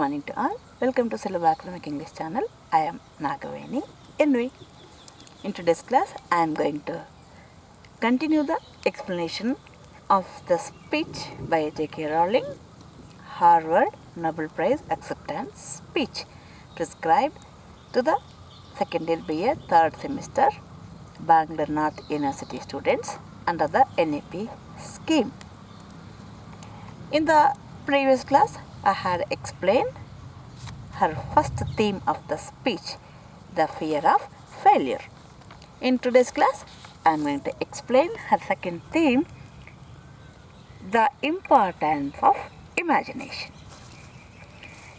Good morning to all. Welcome to Syllable Academic English channel. I am Nagaveni NV. In today's class, I am going to continue the explanation of the speech by J.K. Rowling, Harvard Nobel Prize acceptance speech prescribed to the second year BA third semester Bangalore North University students under the NEP scheme. In the previous class, I had explained her first theme of the speech, the fear of failure. In today's class, I am going to explain her second theme, the importance of imagination.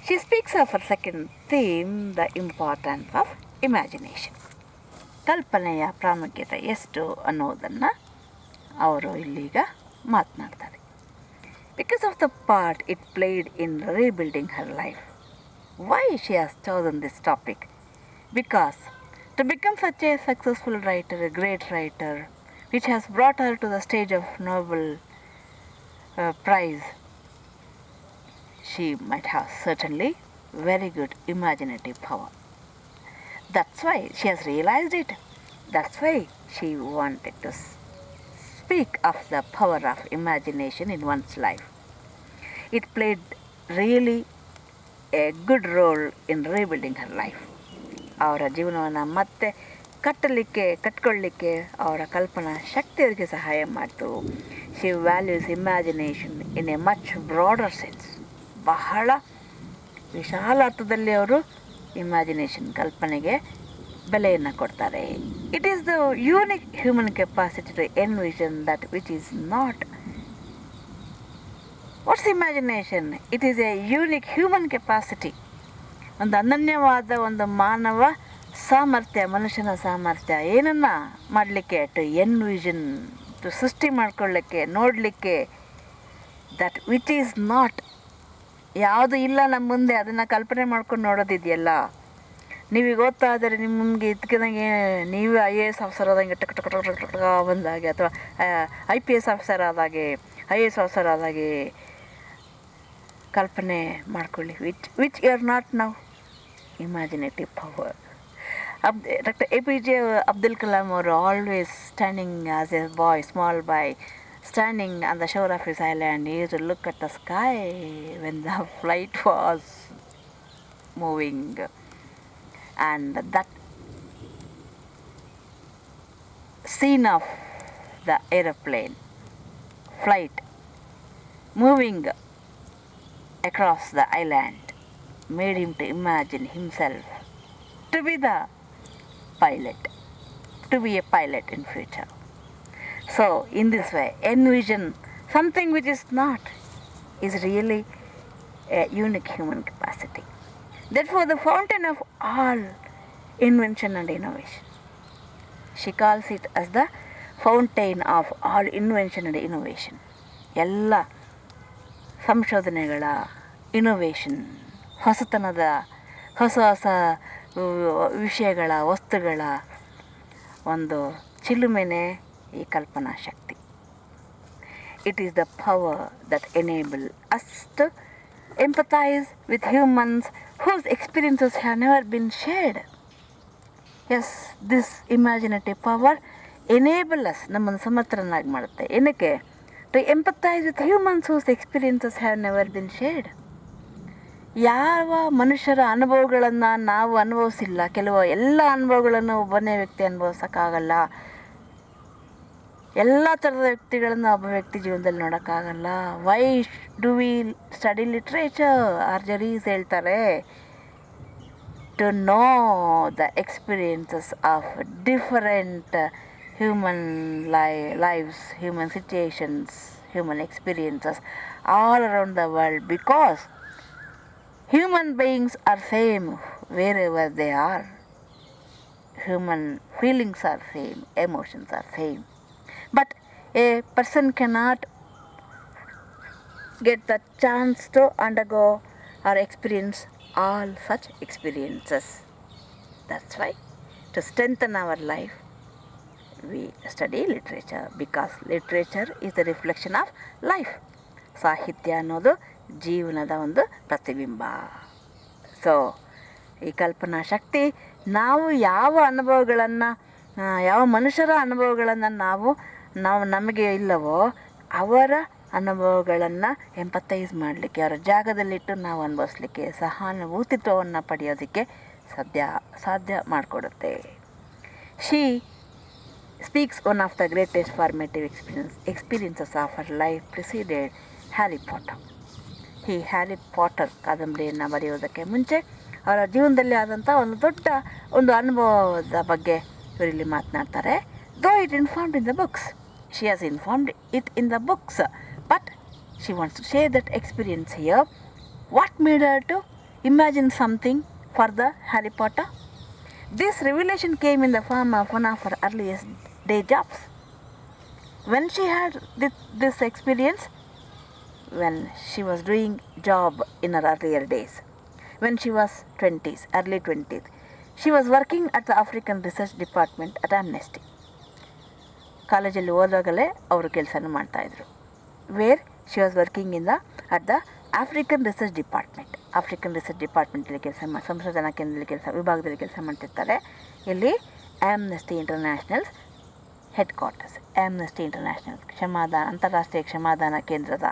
She speaks of her second theme, the importance of imagination. ಕಲ್ಪನೆಯ ಪ್ರಾಮುಖ್ಯತೆ ಎಷ್ಟು ಅನ್ನೋದನ್ನು ಅವರು ಇಲ್ಲೀಗ ಮಾತನಾಡ್ತಾರೆ. Because of the part it played in rebuilding her life. Why she has chosen this topic? Because to become such a successful writer, a great writer, which has brought her to the stage of Nobel Prize, she might have certainly very good imaginative power. That's why she has realized it. That's why she wanted to speak of the power of imagination in one's life. It played really a good role in rebuilding her life. ಅವರ ಜೀವನವನ್ನು ಮತ್ತೆ ಕಟ್ಕೊಳ್ಳಿಕ್ಕೆ ಅವರ ಕಲ್ಪನಾ ಶಕ್ತಿಯವರಿಗೆ ಸಹಾಯ ಮಾಡಿತು. She values imagination in a much broader sense. ಬಹಳ ವಿಶಾಲ ಅರ್ಥದಲ್ಲಿ ಅವರು ಇಮ್ಯಾಜಿನೇಷನ್ ಕಲ್ಪನೆಗೆ ಬೆಲೆಯನ್ನು ಕೊಡ್ತಾರೆ. It is the unique human capacity to envision that which is not. What's imagination? It is a unique human capacity. ಒಂದು ಅನನ್ಯವಾದ ಒಂದು ಮಾನವ ಸಾಮರ್ಥ್ಯ, ಮನುಷ್ಯನ ಸಾಮರ್ಥ್ಯ ಏನನ್ನು ಮಾಡಲಿಕ್ಕೆ, ಟು ಎನ್ವಿಷನ್, ಟು ಸೃಷ್ಟಿ ಮಾಡ್ಕೊಳ್ಳಿಕ್ಕೆ, ನೋಡಲಿಕ್ಕೆ, ದಟ್ ವಿಚ್ ಈಸ್ ನಾಟ್, ಯಾವುದು ಇಲ್ಲ ನಮ್ಮ ಮುಂದೆ ಅದನ್ನು ಕಲ್ಪನೆ ಮಾಡ್ಕೊಂಡು ನೋಡೋದಿದೆಯಲ್ಲ. ನೀವೀಗ ಓದ್ತಾ ಇದ್ದರೆ ನಿಮ್ಮ ಮುಂದೆ ಇದ್ಕಿದಂಗೆ ನೀವೇ IAS ಆಫೀಸರ್ ಆದಂಗೆ ಟಕ್ ಬಂದಾಗೆ, ಅಥವಾ IPS ಆಫೀಸರ್ ಆದಾಗೆ, IAS ಆಫೀಸರ್ ಆದಾಗೆ ಕಲ್ಪನೆ ಮಾಡ್ಕೊಳ್ಳಿ. Which you are not now. Imaginative power. Doctor APJ Abdul Kalam ಅವರು always standing as a boy, small boy, standing on the shore of his island, he used to look at the sky when the flight was moving, and that scene of the aeroplane flight moving across the island made him to imagine himself to be the pilot, to be a pilot in future. So, in this way, envision something which is not is really a unique human capacity. Therefore, the fountain of all invention and innovation. She calls it as the fountain of all invention and innovation. ಎಲ್ಲ ಸಂಶೋಧನೆಗಳ innovation, ಹೊಸತನದ ಹೊಸ ಹೊಸ ವಿಷಯಗಳ, ವಸ್ತುಗಳ ಒಂದು ಚಿಲುಮೆನೆ ಈ ಕಲ್ಪನಾ ಶಕ್ತಿ. It is the power that enable us to empathise with humans whose experiences have never been shared. Yes, this imaginative power enable us, ನಮ್ಮನ್ನು ಸಮರ್ಥರನ್ನಾಗಿ ಮಾಡುತ್ತೆ. ಏನಕ್ಕೆ? To empathise with humans whose experiences have never been shared. ಯಾವ ಮನುಷ್ಯರ ಅನುಭವಗಳನ್ನು ನಾವು ಅನುಭವಿಸಿಲ್ಲ, ಎಲ್ಲ ಅನುಭವಗಳನ್ನು ಒಬ್ಬನೇ ವ್ಯಕ್ತಿ ಅನುಭವಿಸೋಕ್ಕಾಗಲ್ಲ. ಎಲ್ಲ ಥರದ ವ್ಯಕ್ತಿಗಳನ್ನು ಒಬ್ಬ ವ್ಯಕ್ತಿ ಜೀವನದಲ್ಲಿ ನೋಡೋಕ್ಕಾಗಲ್ಲ. Why do we study literature? ಆರ್ಜರೀಸ್ ಹೇಳ್ತಾರೆ, to know the experiences of different human lives, human situations, human experiences all around the world, because human beings are same wherever they are. Human feelings are same, emotions are same. But a person cannot get the chance to undergo or experience all such experiences. That's why to strengthen our life, we study literature, because literature is the reflection of life. ಸಾಹಿತ್ಯ ಅನ್ನೋದು ಜೀವನದ ಒಂದು ಪ್ರತಿಬಿಂಬ. So ಈ ಕಲ್ಪನಾ ಶಕ್ತಿ ನಾವು ಯಾವ ಅನುಭವಗಳನ್ನು ಯಾವ ಮನುಷ್ಯರ ಅನುಭವಗಳನ್ನು ನಾವು ನಮಗೆ ಇಲ್ಲವೋ ಅವರ ಅನುಭವಗಳನ್ನು ಎಂಪತ್ತೈಸ್ ಮಾಡಲಿಕ್ಕೆ, ಅವರ ಜಾಗದಲ್ಲಿಟ್ಟು ನಾವು ಅನುಭವಿಸ್ಲಿಕ್ಕೆ, ಸಹಾನುಭೂತಿತ್ವವನ್ನು ಪಡೆಯೋದಕ್ಕೆ ಸಾಧ್ಯ ಮಾಡಿಕೊಡುತ್ತೆ. She speaks one of the greatest formative experiences of her life preceded Harry Potter. ಈ ಹ್ಯಾರಿ ಪಾಟರ್ ಕಾದಂಬರಿಯನ್ನು ಬರೆಯುವುದಕ್ಕೆ ಮುಂಚೆ ಅವರ ಜೀವನದಲ್ಲಿ ಆದಂಥ ಒಂದು ದೊಡ್ಡ ಅನುಭವದ ಬಗ್ಗೆ ಇವರಲ್ಲಿ ಮಾತನಾಡ್ತಾರೆ. Though it informed in the books, she has informed it in the books, but she wants to share that experience here. What made her to imagine something for the Harry Potter? This revelation came in the form of one of her earliest day jobs. When she had this experience, when she was doing job in her earlier days, when she was early 20s, she was working at the African Research Department at Amnesty. ಕಾಲೇಜಲ್ಲಿ ಓದಾಗಲೇ ಅವರು ಕೆಲಸನ ಮಾಡ್ತಾಯಿದ್ರು. Where she was working at the African research ಡಿಪಾರ್ಟ್ಮೆಂಟಲ್ಲಿ ಸಂಶೋಧನಾ ಕೇಂದ್ರದಲ್ಲಿ ವಿಭಾಗದಲ್ಲಿ ಕೆಲಸ ಮಾಡ್ತಿರ್ತಾರೆ. ಇಲ್ಲಿ Amnesty International headquarters, Amnesty International ಅಂತಾರಾಷ್ಟ್ರೀಯ ಕ್ಷಮಾದಾನ ಕೇಂದ್ರದ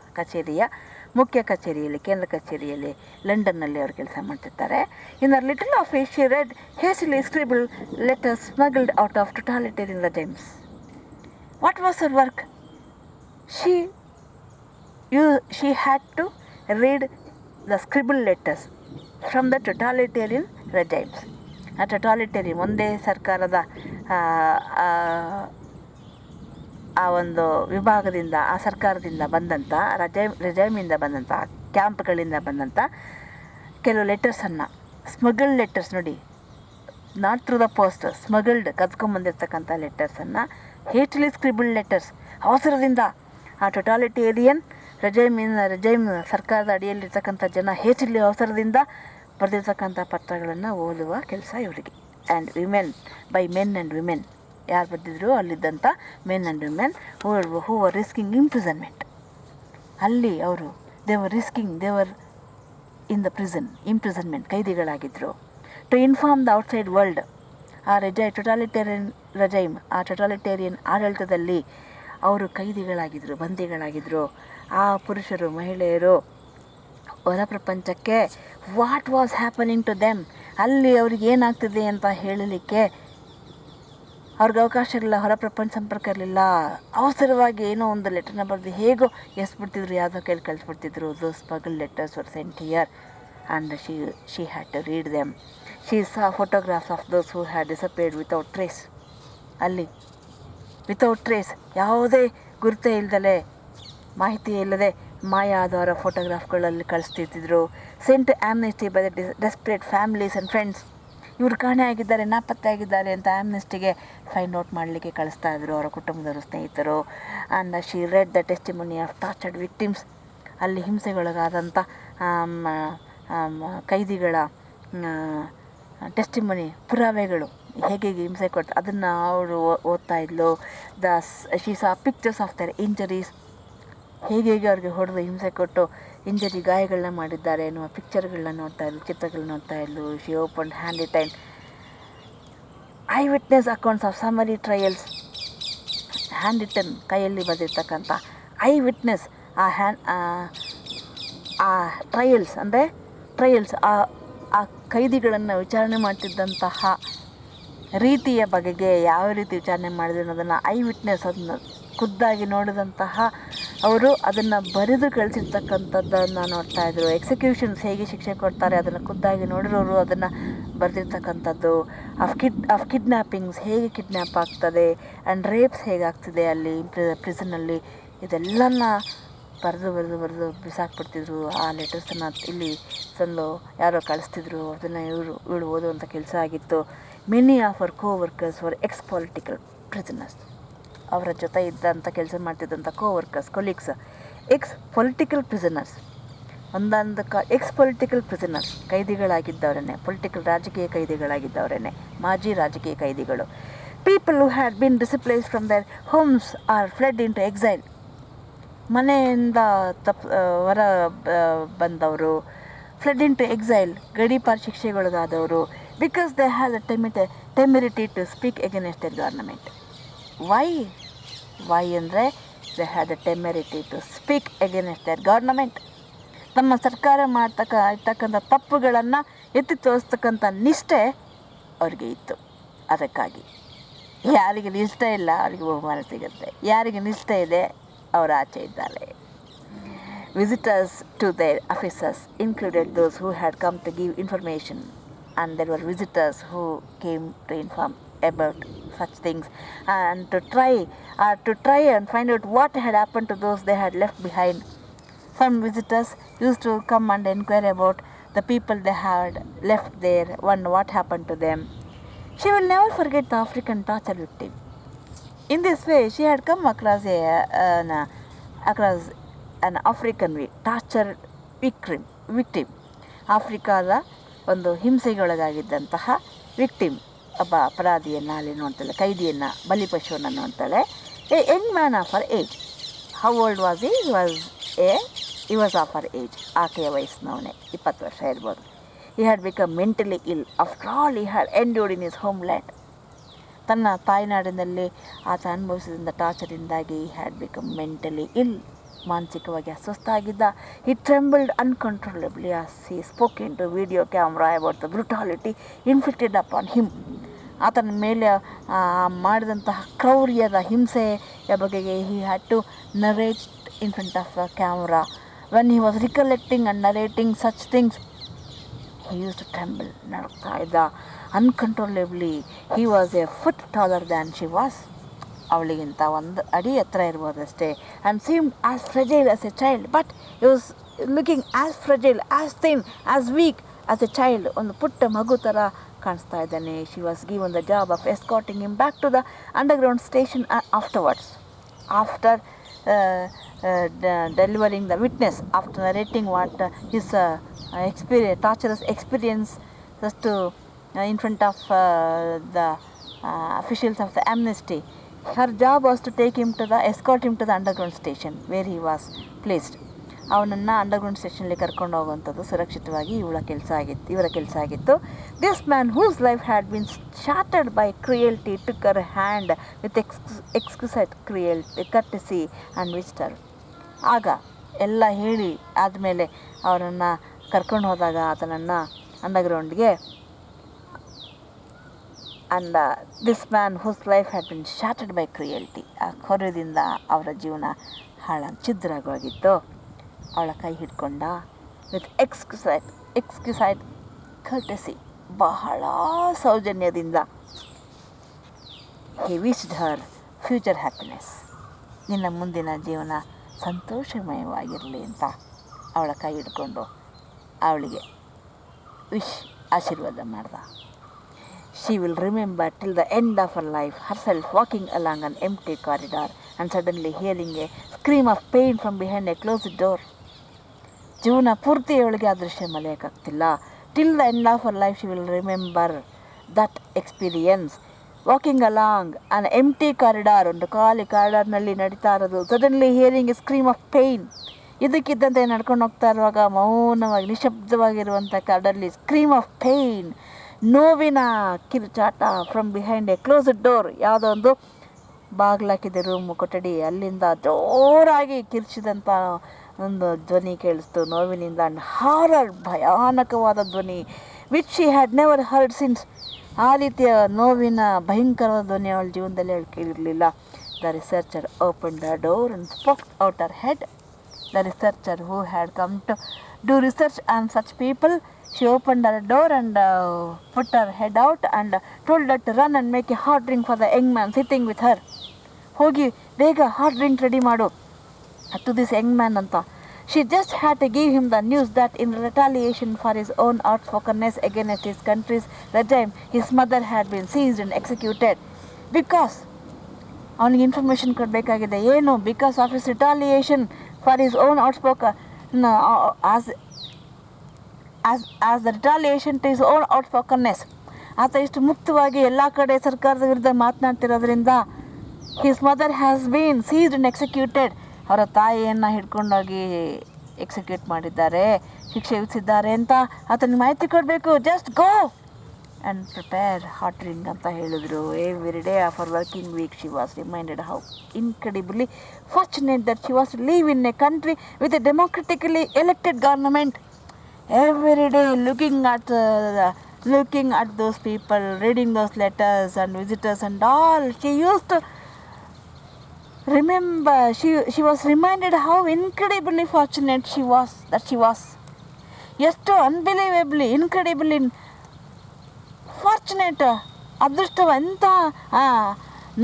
ಮುಖ್ಯ ಕಚೇರಿಯಲ್ಲಿ, ಕೇಂದ್ರ ಕಚೇರಿಯಲ್ಲಿ ಲಂಡನ್ನಲ್ಲಿ ಅವರು ಕೆಲಸ ಮಾಡ್ತಿರ್ತಾರೆ. In the little office she read hastily scribbled letters smuggled out of totalitarian regimes. What was her work? She had to read the scribbled letters from the totalitarian regimes. ಆ ಟೊಟಾಲಿಟೇರಿಯನ್ ಒಂದೇ ಸರ್ಕಾರದ ಆ ಒಂದು ವಿಭಾಗದಿಂದ, ಆ ಸರ್ಕಾರದಿಂದ ಬಂದಂಥ ರೆಜೈಮಿಂದ ಬಂದಂಥ, ಕ್ಯಾಂಪ್ಗಳಿಂದ ಬಂದಂಥ ಕೆಲವು ಲೆಟರ್ಸನ್ನು, ಸ್ಮಗಲ್ಡ್ ಲೆಟರ್ಸ್ ನೋಡಿ, not through the post, smuggled ಕದ್ಕೊಂಬಂದಿರ್ತಕ್ಕಂಥ ಲೆಟರ್ಸನ್ನು, ಹೇಟ್ಲಿ ಸ್ಕ್ರಿಬಲ್ಡ್ ಲೆಟರ್ಸ್, ಅವಸರದಿಂದ ಆ ಟೊಟಾಲಿಟೇರಿಯನ್ ರೆಜೈಮ್ ಸರ್ಕಾರದ ಅಡಿಯಲ್ಲಿರ್ತಕ್ಕಂಥ ಜನ ಹೇಟ್ಲಿ ಅವಸರದಿಂದ ಬರೆದಿರ್ತಕ್ಕಂಥ ಪತ್ರಗಳನ್ನು ಓದುವ ಕೆಲಸ ಇವರಿಗೆ. And women, by men and women, ಯಾರು ಬರೆದಿದ್ರು ಅಲ್ಲಿದ್ದಂಥ men and women who were risking imprisonment. ಅಲ್ಲಿ ಅವರು ದೇವರ್ ಇನ್ ದ ಇಂಪ್ರಿಸನ್ಮೆಂಟ್, ಕೈದಿಗಳಾಗಿದ್ದರು. To inform the outside world, ಆ ಟೊಟಾಲಿಟೇರಿಯನ್ ಆಡಳಿತದಲ್ಲಿ ಅವರು ಕೈದಿಗಳಾಗಿದ್ದರು, ಬಂದಿಗಳಾಗಿದ್ದರು. ಆ ಪುರುಷರು, ಮಹಿಳೆಯರು ಹೊರ ಪ್ರಪಂಚಕ್ಕೆ what was happening to them, ಅಲ್ಲಿ ಅವ್ರಿಗೆ ಏನಾಗ್ತಿದೆ ಅಂತ ಹೇಳಲಿಕ್ಕೆ ಅವ್ರಿಗೆ ಅವಕಾಶಗಳಿಲ್ಲ, ಹೊರ ಪ್ರಪಂಚ ಸಂಪರ್ಕ ಇರಲಿಲ್ಲ. ಅವಸರವಾಗಿ ಏನೋ ಒಂದು ಲೆಟರ್ನ ಬರೆದು ಹೇಗೋ ಎಸ್ಬಿಡ್ತಿದ್ರು, ಯಾವುದೋ ಕೈಲಿ ಕಳಿಸ್ಬಿಡ್ತಿದ್ರು. Those smuggled letters were sent here and she had to read them. She saw photographs of those who had disappeared without trace. ಅಲ್ಲಿ ವಿತೌಟ್ ಟ್ರೇಸ್, ಯಾವುದೇ ಗುರುತೇ ಇಲ್ಲದಲೇ, ಮಾಹಿತಿ ಇಲ್ಲದೆ ಮಾಯ ಆದವರ ಫೋಟೋಗ್ರಾಫ್ಗಳಲ್ಲಿ ಕಳಿಸ್ತಿರ್ತಿದ್ರು. Sent Amnesty by the desperate families and friends. ಇವರು ಕಾಣೆ ಆಗಿದ್ದಾರೆ, ನಾಪತ್ತೆ ಆಗಿದ್ದಾರೆ ಅಂತ ಆಮ್ನೆಸ್ಟಿಗೆ ಫೈಂಡ್ ಔಟ್ ಮಾಡಲಿಕ್ಕೆ ಕಳಿಸ್ತಾ ಇದ್ರು ಅವರ ಕುಟುಂಬದವರು, ಸ್ನೇಹಿತರು. And she read the testimony of tortured victims. ಅಲ್ಲಿ ಹಿಂಸೆಗೊಳಗಾದಂಥ ಕೈದಿಗಳ ಟೆಸ್ಟಿಮನಿ, ಪುರಾವೆಗಳು, ಹೇಗೆ ಹಿಂಸೆ ಕೊಟ್ಟು ಅದನ್ನು ಅವರು ಓದ್ತಾ ಇದ್ಲು. She saw pictures of there injuries, ಹೇಗೆ ಅವ್ರಿಗೆ ಹೊಡೆದು ಹಿಂಸೆ ಕೊಟ್ಟು ಗಾಯಗಳನ್ನ ಮಾಡಿದ್ದಾರೆ ಎನ್ನುವ ಪಿಕ್ಚರ್ಗಳನ್ನ ನೋಡ್ತಾ ಇದ್ಲು, ಚಿತ್ರಗಳನ್ನ ನೋಡ್ತಾ ಇದ್ಲು. She open hand written eye witness accounts of summary trials. Hand written, ಕೈಯಲ್ಲಿ ಬರೆದಿರ್ತಕ್ಕಂಥ ಐ ವಿಟ್ನೆಸ್, ಆ ಟ್ರಯಲ್ಸ್ ಅಂದರೆ ಆ ಕೈದಿಗಳನ್ನು ವಿಚಾರಣೆ ಮಾಡ್ತಿದ್ದಂತಹ ರೀತಿಯ ಬಗೆಗೆ, ಯಾವ ರೀತಿ ವಿಚಾರಣೆ ಮಾಡಿದ್ರು ಅನ್ನೋದನ್ನು ಐ ವಿಟ್ನೆಸ್, ಅದನ್ನು ಖುದ್ದಾಗಿ ನೋಡಿದಂತಹ ಅವರು ಅದನ್ನು ಬರೆದು ಕಳಿಸಿರ್ತಕ್ಕಂಥದ್ದನ್ನು ನೋಡ್ತಾಯಿದ್ರು. ಎಕ್ಸಿಕ್ಯೂಷನ್ಸ್, ಹೇಗೆ ಶಿಕ್ಷೆ ಕೊಡ್ತಾರೆ ಅದನ್ನು ಖುದ್ದಾಗಿ ನೋಡಿರೋರು ಅದನ್ನು ಬರೆದಿರ್ತಕ್ಕಂಥದ್ದು. ಆಫ್ ಕಿಡ್ನ್ಯಾಪಿಂಗ್ಸ್, ಹೇಗೆ ಕಿಡ್ನ್ಯಾಪ್ ಆಗ್ತದೆ, ಆ್ಯಂಡ್ ರೇಪ್ಸ್ ಹೇಗಾಗ್ತಿದೆ ಅಲ್ಲಿ ಪ್ರಿಸನ್ನಲ್ಲಿ, ಇದೆಲ್ಲನ ಬರೆದು ಬಿಸಾಕ್ಬಿಡ್ತಿದ್ರು. ಆ ಲೆಟರ್ಸನ್ನು ಇಲ್ಲಿ ತಂದು ಯಾರೋ ಕಳಿಸ್ತಿದ್ರು, ಅದನ್ನು ಇವಳು ಓದುವಂಥ ಕೆಲಸ ಆಗಿತ್ತು. Many of our coworkers were ex political prisoners. ಅವರ ಜೊತೆ ಇದ್ದಂಥ ಕೆಲಸ ಮಾಡ್ತಿದ್ದಂಥ colleagues ex political prisoners. Ex political prisoners, ಕೈದಿಗಳಾಗಿದ್ದವರೇ, ರಾಜಕೀಯ ಕೈದಿಗಳಾಗಿದ್ದವರೇ, ಮಾಜಿ ರಾಜಕೀಯ ಕೈದಿಗಳು. People who had been displaced from their homes or fled into exile. ಮನೆಯಿಂದ ಹೊರ ಬಂದವರು, ಫ್ಲಡ್ ಇನ್ ಟು ಎಕ್ಸೈಲ್, ಗಡೀಪಾರು ಶಿಕ್ಷೆಗೊಳಗಾದವರು, because they have the temerity to speak against their government. Why ಅಂದರೆ they have the temerity to speak against their government. ತಮ್ಮ ಸರ್ಕಾರ ಇರ್ತಕ್ಕಂಥ ತಪ್ಪುಗಳನ್ನು ಎತ್ತಿ ತೋರಿಸ್ತಕ್ಕಂಥ ನಿಷ್ಠೆ ಅವ್ರಿಗೆ ಇತ್ತು. ಅದಕ್ಕಾಗಿ ಯಾರಿಗೆ ನಿಷ್ಠೆ ಇಲ್ಲ ಅವರಿಗೆ ಬಹುಮಾನ ಸಿಗುತ್ತೆ, ಯಾರಿಗೆ ನಿಷ್ಠೆ ಇದೆ ಅವರು ಆಚೆ ಇದ್ದಾರೆ. Visitors to their offices included those who had come to give information, and there were visitors who came to inform about such things and to try and find out what had happened to those they had left behind. Some visitors used to come and inquire about the people they had left there, wonder what happened to them. She will never forget the African torture victim. In this way, she had come across an African torture victim. ಆಫ್ರಿಕಾದ ಒಂದು ಹಿಂಸೆಗೊಳಗಾಗಿದ್ದಂತಹ victim, ಒಬ್ಬ ಅಪರಾಧಿಯನ್ನು ಅಲ್ಲಿ ನೋಡ್ತಾಳೆ, ಕೈದಿಯನ್ನು, ಬಲಿಪಶುವನ್ನು ನೋಡ್ತಾಳೆ. A Young man of her age. How old was he was of her age. ಆಕೆಯ ವಯಸ್ಸಿನವನೇ, 20 ವರ್ಷ ಇರ್ಬೋದು. He had become mentally ill. After all he had endured in his homeland. ತನ್ನ ತಾಯ್ನಾಡಿನಲ್ಲಿ ಆತ ಅನುಭವಿಸಿದ ಟಾರ್ಚರಿಂದಾಗಿ he had become mentally ill. ಮಾನಸಿಕವಾಗಿ ಅಸ್ವಸ್ಥ ಆಗಿದ್ದ. He trembled uncontrollably as he spoke into video camera about the brutality inflicted upon him. ಆತನ ಮೇಲೆ ಮಾಡಿದಂತಹ ಕ್ರೌರ್ಯದ ಹಿಂಸೆಯ ಬಗೆಗೆ he had to narrate in front of the camera. When he was recollecting and narrating such things, he used to tremble, ನಡುತ್ತಾ ಇದ್ದ. Uncontrollably. He was a foot taller than she was. ಅವಳಿಗಿಂತ 1 ಅಡಿ ಎತ್ತರ ಇರ್ಬೋದಷ್ಟೇ. And seemed as fragile as a child. But he was looking as fragile, as thin, as weak as a child. ಒಂದು ಪುಟ್ಟ ಮಗು ಥರ ಕಾಣಿಸ್ತಾ ಇದ್ದಾನೆ. She was given the job of escorting him back to the underground station afterwards. After delivering the witness, after narrating what his torturous experience just in front of the officials of the amnesty, her job was to escort him to the underground station where he was placed. ಅವನನ್ನು underground ಸ್ಟೇಷನ್ಲಿ ಕರ್ಕೊಂಡು ಹೋಗುವಂಥದ್ದು ಸುರಕ್ಷಿತವಾಗಿ ಇವರ ಕೆಲಸ ಆಗಿತ್ತು. This man whose life had been shattered by cruelty took her hand with exquisite courtesy and visitor. ಆಗ ಎಲ್ಲ ಹೇಳಿ ಆದಮೇಲೆ ಅವರನ್ನು ಕರ್ಕೊಂಡು ಹೋದಾಗ ಆತನನ್ನು ಅಂಡರ್ಗ್ರೌಂಡ್ಗೆ, and this man whose life had been shattered by cruelty, ಆ ಕೊರೆದಿಂದ ಅವರ ಜೀವನ ಛಿದ್ರವಾಗಿತ್ತು. ಅವಳ ಕೈ ಹಿಡ್ಕೊಂಡ ವಿತ್ ಎಕ್ಸ್ಕ್ಯೂಸೈಟ್ ಕರ್ಟಸಿ, ಬಹಳ ಸೌಜನ್ಯದಿಂದ. ಹಿ ವಿಶ್ಡ್ ಹರ್ ಫ್ಯೂಚರ್ ಹ್ಯಾಪಿನೆಸ್, ನಿನ್ನ ಮುಂದಿನ ಜೀವನ ಸಂತೋಷಮಯವಾಗಿರಲಿ ಅಂತ ಅವಳ ಕೈ ಹಿಡ್ಕೊಂಡು ಅವಳಿಗೆ ಆಶೀರ್ವಾದ ಮಾಡ್ದ. She will remember till the end of her life herself walking along an empty corridor and suddenly hearing a scream of pain from behind a closed door. ಜೀವನ ಪೂರ್ತಿ ಅವಳಿಗೆ ಆ ದೃಶ್ಯ ಮರೆಯೋಕ್ಕಾಗ್ತಿಲ್ಲ. Till the end of her life she will remember that experience. Walking along an empty corridor, ಒಂದು ಖಾಲಿ ಕಾರಿಡಾರ್ನಲ್ಲಿ ನಡೀತಾ ಇರೋದು. Suddenly hearing a scream of pain. ಇದಕ್ಕಿದ್ದಂತೆ ನಡ್ಕೊಂಡು ಹೋಗ್ತಾ ಇರುವಾಗ ಮೌನವಾಗಿ ನಿಶಬ್ದವಾಗಿರುವಂಥ ಕಾರಿಡಾರ್ಲಿ ಸ್ಕ್ರೀಮ್ ಆಫ್ ಪೇಯ್ನ್, ನೋವಿನ ಕಿರುಚಾಟ from behind a closed door. ಯಾವುದೋ ಒಂದು ಬಾಗಿಲಾಕಿದೆ ರೂಮ್, ಕೊಠಡಿ, ಅಲ್ಲಿಂದ ಜೋರಾಗಿ ಕಿರ್ಚಿದಂಥ ಒಂದು ಧ್ವನಿ ಕೇಳಿಸ್ತು ನೋವಿನಿಂದ. ಹಾರರ್, ಭಯಾನಕವಾದ ಧ್ವನಿ, which she had never heard since. ಆ ರೀತಿಯ ನೋವಿನ ಭಯಂಕರವಾದ ಧ್ವನಿ ಅವಳ ಜೀವನದಲ್ಲಿ ಅವಳು ಕೇಳಿರಲಿಲ್ಲ. The researcher open the door and spoke out her head. The researcher who had come to do research on such people, she opened her door and put her head out and told her to run and make a hot drink for the young man sitting with her. ಹೋಗಿ ಬೇಗ hot drink ready ಮಾಡು to this young man ಅಂತ. She just had to give him the news that in retaliation for his own outspokenness against his country's regime, his mother had been seized and executed. Because ಅವನಿಗೆ information ಕೊಡಬೇಕಾಗಿದೆ. ಏನು? Because of his retaliation for his own outspoken as the retaliation to his own outspokenness. ಆತ ಇಷ್ಟು ಮುಕ್ತವಾಗಿ ಎಲ್ಲ ಕಡೆ ಸರ್ಕಾರದ ವಿರುದ್ಧ ಮಾತನಾಡ್ತಿರೋದ್ರಿಂದ his mother has been seized and executed. ಅವರ ತಾಯಿಯನ್ನು ಹಿಡ್ಕೊಂಡೋಗಿ ಎಕ್ಸಿಕ್ಯೂಟ್ ಮಾಡಿದ್ದಾರೆ. ಶಿಕ್ಷೆ ವಿಧಿಸಿದ್ದಾರೆ ಅಂತ ಆತನಿಗೆ ಮಾಹಿತಿ ಕೊಡಬೇಕು. Just go and prepare hot drink ಅಂತ ಹೇಳಿದರು. Every day of our working week she was reminded how incredibly fortunate that she was live in a country with a democratically elected government. Every day looking at those people, reading those letters and visitors and all, she used to remember, she was reminded how incredibly fortunate she was. ಎಷ್ಟು ಅನ್ಬಿಲೀವೇಬ್ಲಿ, ಇನ್ಕ್ರೆಡಿಬಲಿ fortunate, ಅದೃಷ್ಟವಂತ,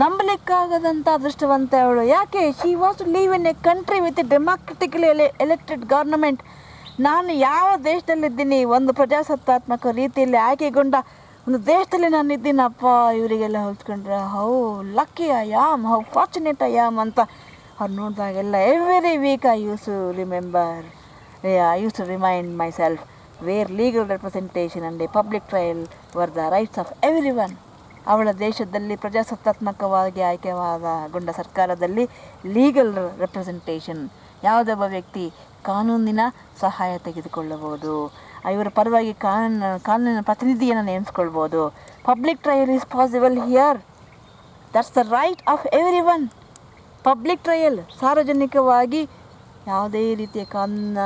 ನಂಬಲಿಕ್ಕಾಗದಂಥ ಅದೃಷ್ಟವಂತ ಅವಳು. ಯಾಕೆ? She was to live in a country with a democratically elected government. ನಾನು ಯಾವ ದೇಶದಲ್ಲಿದ್ದೀನಿ, ಒಂದು ಪ್ರಜಾಸತ್ತಾತ್ಮಕ ರೀತಿಯಲ್ಲಿ ಆಯ್ಕೆಗೊಂಡ ಒಂದು ದೇಶದಲ್ಲಿ ನಾನು ಇದ್ದೀನಪ್ಪ. ಇವರಿಗೆಲ್ಲ ಹೊಲ್ಸ್ಕೊಂಡ್ರೆ how lucky I am, how fortunate I am ಅಂತ ಅವ್ರು ನೋಡಿದಾಗೆಲ್ಲ every week I use to remind myself where legal representation and a public trial were the rights of everyone. ಅವಳ ದೇಶದಲ್ಲಿ ಪ್ರಜಾಸತ್ತಾತ್ಮಕವಾಗಿ ಆಯ್ಕೆಗೊಂಡ ಸರ್ಕಾರದಲ್ಲಿ ಲೀಗಲ್ ರೆಪ್ರೆಸೆಂಟೇಷನ್, ಯಾವುದೊಬ್ಬ ವ್ಯಕ್ತಿ ಕಾನೂನಿನ ಸಹಾಯ ತೆಗೆದುಕೊಳ್ಳಬಹುದು, ಇವರ ಪರವಾಗಿ ಕಾನೂನಿನ ಪ್ರತಿನಿಧಿಯನ್ನು ನೇಮಿಸ್ಕೊಳ್ಬೋದು. Public trial is possible here, that's the right of everyone. Public trial, ಸಾರ್ವಜನಿಕವಾಗಿ ಯಾವುದೇ ರೀತಿಯ ಕಾನೂನಿನ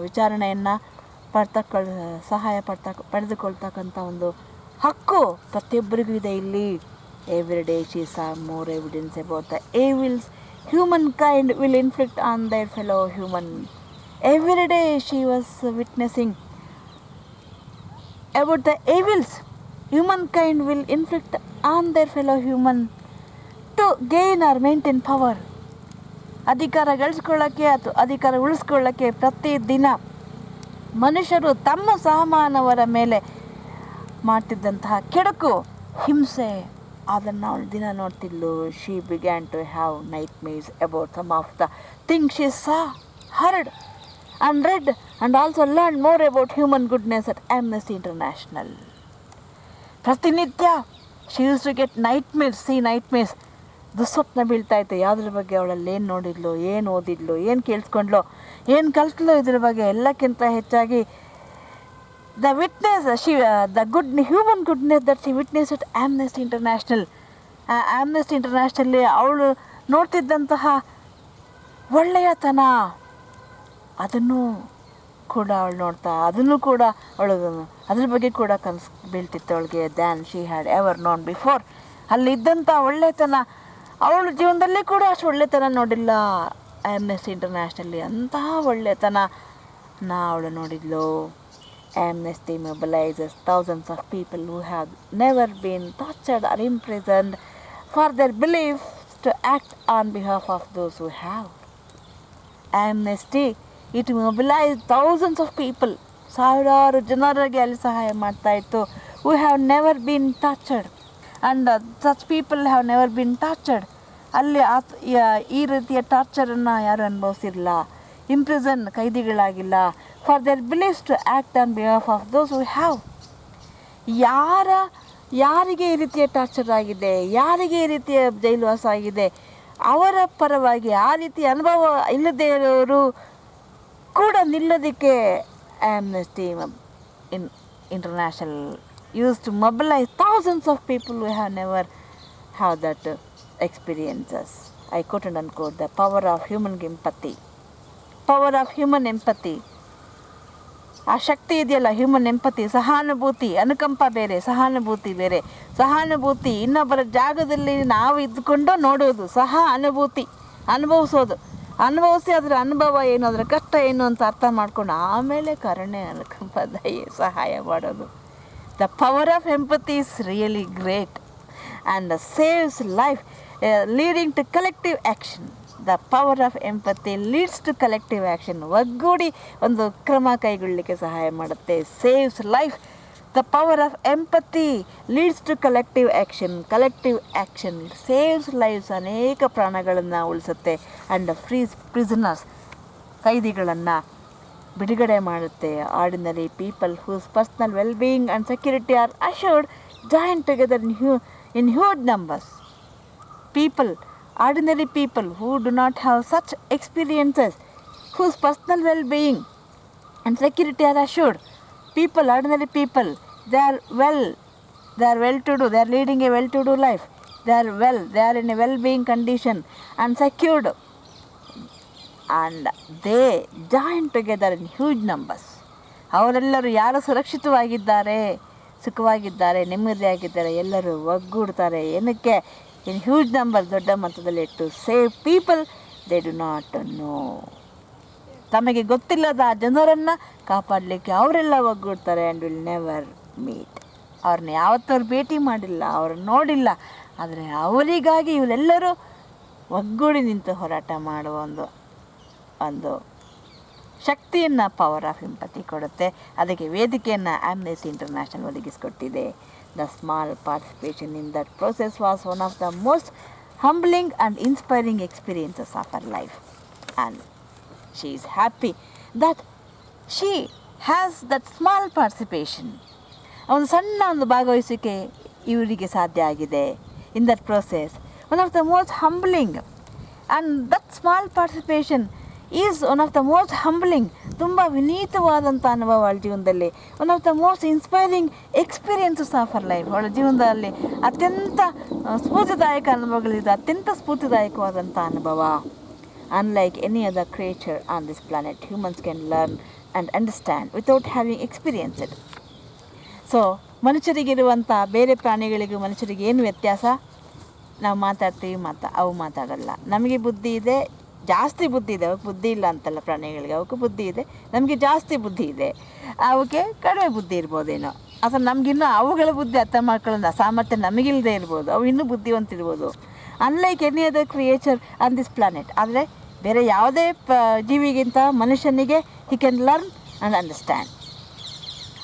ವಿಚಾರಣೆಯನ್ನು ಪಡೆದುಕೊಳ್ತಕ್ಕಂಥ ಒಂದು ಹಕ್ಕು ಪ್ರತಿಯೊಬ್ಬರಿಗೂ ಇದೆ ಇಲ್ಲಿ. Every day she saw more evidence about the evils humankind will inflict on their fellow human. Every day she was witnessing about the evils humankind will inflict on their fellow human to gain or maintain power. ಅಧಿಕಾರ ಗಳಿಸ್ಕೊಳ್ಳೋಕ್ಕೆ ಅಥವಾ ಅಧಿಕಾರ ಉಳಿಸ್ಕೊಳ್ಳೋಕ್ಕೆ ಪ್ರತಿದಿನ ಮನುಷ್ಯರು ತಮ್ಮ ಸಹಮಾನವರ ಮೇಲೆ ಮಾಡ್ತಿದ್ದಂತಹ ಕೆಡುಕು, ಹಿಂಸೆ, ಅದನ್ನು ಅವಳು ದಿನ ನೋಡ್ತಿದ್ಲು. She began to have nightmares about some of the things she saw, heard and read and also learn more about human goodness at Amnesty International. ಪ್ರತಿನಿತ್ಯ she use to get nightmares, ದುಸ್ವಪ್ನ ಬೀಳ್ತಾಯಿತ್ತು. ಯಾವುದ್ರ ಬಗ್ಗೆ ಅವಳಲ್ಲಿ ಏನು ನೋಡಿದ್ಲು, ಏನು ಓದಿದ್ಲು, ಏನು ಕೇಳಿಸ್ಕೊಂಡ್ಲು, ಏನು ಕಲ್ತ್ಲು, ಇದ್ರ ಬಗ್ಗೆ ಎಲ್ಲಕ್ಕಿಂತ ಹೆಚ್ಚಾಗಿ the human goodness that she witnessed at Amnesty International. Amnesty International ಅವಳು ನೋಡ್ತಿದ್ದಂತಹ ಒಳ್ಳೆಯತನ, ಅದನ್ನು ಕೂಡ ಅವಳು ನೋಡ್ತಾ, ಅದನ್ನು ಕೂಡ ಅವಳು ಅದ್ರ ಬಗ್ಗೆ ಕೂಡ ಕನಸು ಬೀಳ್ತಿತ್ತು ಅವಳಿಗೆ. Than she had ever known before. ಅಲ್ಲಿದ್ದಂಥ ಒಳ್ಳೆತನ, ಅವಳು ಜೀವನದಲ್ಲಿ ಕೂಡ ಅಷ್ಟು ಒಳ್ಳೆತನ ನೋಡಿಲ್ಲ. ಆಮ್ನೆಸ್ಟಿ ಇಂಟರ್ನ್ಯಾಷನಲ್ಲಿ ಅಂತಹ ಒಳ್ಳೆತನ ಅವಳು ನೋಡಿದ್ಲು. Amnesty mobilizes thousands of people who have never been tortured or imprisoned for their beliefs to act on behalf of those who have. Amnesty, it mobilized thousands of people, ಸಾವಿರಾರು ಜನರಿಗೆ ಅಲ್ಲಿ ಸಹಾಯ ಮಾಡ್ತಾ ಇತ್ತು. who have never been tortured and such people have never been tortured. ಅಲ್ಲಿ ಈ ರೀತಿಯ ಟಾರ್ಚರನ್ನು ಯಾರು ಅನುಭವಿಸಿರಲಿಲ್ಲ. ಇಂಪ್ರಿಸನ್, ಕೈದಿಗಳಾಗಿಲ್ಲ. For their beliefs to act on behalf of those who have. ಯಾರಿಗೆ ಈ ರೀತಿಯ ಟಾರ್ಚರ್ ಆಗಿದೆ, ಯಾರಿಗೆ ಈ ರೀತಿಯ ಜೈಲುವಾಸ ಆಗಿದೆ, ಅವರ ಪರವಾಗಿ ಆ ರೀತಿಯ ಅನುಭವ ಇಲ್ಲದೇ ಇರೋರು ಕೂಡ ನಿಲ್ಲೋದಕ್ಕೆ Amnesty International use to mobilise thousands of people who have never have that experiences. I quote and unquote the power of human empathy. Power of human empathy, ಆ ಶಕ್ತಿ ಇದೆಯಲ್ಲ, ಹ್ಯೂಮನ್ ಎಂಪತಿ, ಸಹಾನುಭೂತಿ. ಅನುಕಂಪ ಬೇರೆ, ಸಹಾನುಭೂತಿ ಬೇರೆ. ಸಹಾನುಭೂತಿ ಇನ್ನೊಬ್ಬರ ಜಾಗದಲ್ಲಿ ನಾವು ಇದ್ದುಕೊಂಡು ನೋಡೋದು, ಅನುಭವಿಸಿ ಅದರ ಅನುಭವ ಏನು, ಅದರ ಕಷ್ಟ ಏನು ಅಂತ ಅರ್ಥ ಮಾಡ್ಕೊಂಡು ಆಮೇಲೆ ಕರುಣೆ, ಅನುಕಂಪ, ದಯೆ, ಸಹಾಯ ಮಾಡೋದು. The power of empathy is really great and saves life, leading to collective action. The power of empathy leads to collective action. ಒಗ್ಗೂಡಿ ಒಂದು ಕ್ರಮ ಕೈಗೊಳ್ಳಲಿಕ್ಕೆ ಸಹಾಯ ಮಾಡುತ್ತೆ. Saves life. The power of empathy leads to collective action saves lives. ಅನೇಕ ಪ್ರಾಣಗಳನ್ನು ಉಳಿಸುತ್ತೆ. And frees prisoners, ಕೈದಿಗಳನ್ನು ಬಿಡುಗಡೆ ಮಾಡುತ್ತೆ. Ordinary people whose personal wellbeing and security are assured join together in huge numbers. Ordinary people who do not have such experiences, whose personal well-being and security are assured. People, ordinary people, they are well-to-do, they are leading a well-to-do life. They are in a well-being condition and secured, and they join together in huge numbers. ಅವರೆಲ್ಲರೂ ಯಾರು ಸುರಕ್ಷಿತವಾಗಿದ್ದಾರೆ, ಸುಖವಾಗಿದ್ದಾರೆ, ನೆಮ್ಮದಿಯಾಗಿದ್ದಾರೆ, ಎಲ್ಲರೂ ಒಗ್ಗೂಡ್ತಾರೆ. ಏನಕ್ಕೆ? ಇನ್ huge number, ದೊಡ್ಡ ಮೊತ್ತದಲ್ಲಿ, to save people they do not know. ತಮಗೆ ಗೊತ್ತಿಲ್ಲದ ಆ ಜನರನ್ನು ಕಾಪಾಡಲಿಕ್ಕೆ ಅವರೆಲ್ಲ ಒಗ್ಗೂಡ್ತಾರೆ. And will never meet. ಅವ್ರನ್ನ ಯಾವತ್ತವ್ರು ಭೇಟಿ ಮಾಡಿಲ್ಲ, ಅವ್ರನ್ನ ನೋಡಿಲ್ಲ, ಆದರೆ ಅವರಿಗಾಗಿ ಇವರೆಲ್ಲರೂ ಒಗ್ಗೂಡಿ ನಿಂತು ಹೋರಾಟ ಮಾಡುವ ಒಂದು ಶಕ್ತಿಯನ್ನು ಪವರ್ ಆಫ್ ಎಂಪತಿ ಕೊಡುತ್ತೆ. ಅದಕ್ಕೆ ವೇದಿಕೆಯನ್ನು ಆಮ್ನೆಸ್ಟಿ ಇಂಟರ್ನ್ಯಾಷನಲ್ ಒದಗಿಸಿಕೊಟ್ಟಿದೆ. The small participation in that process was one of the most humbling and inspiring experiences of our life. And she is happy that she has that small participation. ಒಂದು ಸಣ್ಣ ಒಂದು ಭಾಗವಹಿಸುವಿಕೆ ಇವರಿಗೆ ಸಾಧ್ಯ ಆಗಿದೆ. ಇನ್ that process one of the most humbling, and that small participation is one of the most humbling, ತುಂಬ ವಿನೀತವಾದಂಥ ಅನುಭವ ಅವಳ ಜೀವನದಲ್ಲಿ. One of the most inspiring experiences of our life. ಅವಳ ಜೀವನದಲ್ಲಿ ಅತ್ಯಂತ ಸ್ಫೂರ್ತಿದಾಯಕ ಅನುಭವಗಳಿದೆ, ಅತ್ಯಂತ ಸ್ಫೂರ್ತಿದಾಯಕವಾದಂಥ ಅನುಭವ. Unlike any other creature on this planet, humans can learn and understand without having experienced it. So ಮನುಷ್ಯರಿಗಿರುವಂಥ ಬೇರೆ ಪ್ರಾಣಿಗಳಿಗೂ ಮನುಷ್ಯರಿಗೆ ಏನು ವ್ಯತ್ಯಾಸ? ನಾವು ಮಾತಾಡ್ತೀವಿ, ಅವು ಮಾತಾಡಲ್ಲ. ನಮಗೆ ಬುದ್ಧಿ ಇದೆ, ಜಾಸ್ತಿ ಬುದ್ಧಿ ಇದೆ. ಅವಕ್ಕೆ ಬುದ್ಧಿ ಇಲ್ಲ ಅಂತಲ್ಲ ಪ್ರಾಣಿಗಳಿಗೆ, ಅವಕ್ಕೆ ಬುದ್ಧಿ ಇದೆ. ನಮಗೆ ಜಾಸ್ತಿ ಬುದ್ಧಿ ಇದೆ, ಅವಕ್ಕೆ ಕಡಿಮೆ ಬುದ್ಧಿ ಇರ್ಬೋದೇನೋ. ಅಥವಾ ನಮಗಿನ್ನೂ ಅವುಗಳ ಬುದ್ಧಿ ಅರ್ಥ ಮಾಡ್ಕೊಳ್ಳೋ ಸಾಮರ್ಥ್ಯ ನಮಗಿಲ್ಲದೆ ಇರ್ಬೋದು, ಅವು ಇನ್ನೂ ಬುದ್ಧಿವಂತಿರ್ಬೋದು. Unlike any other creature on this planet. ಆದರೆ ಬೇರೆ ಯಾವುದೇ ಜೀವಿಗಿಂತ ಮನುಷ್ಯನಿಗೆ he can learn and understand,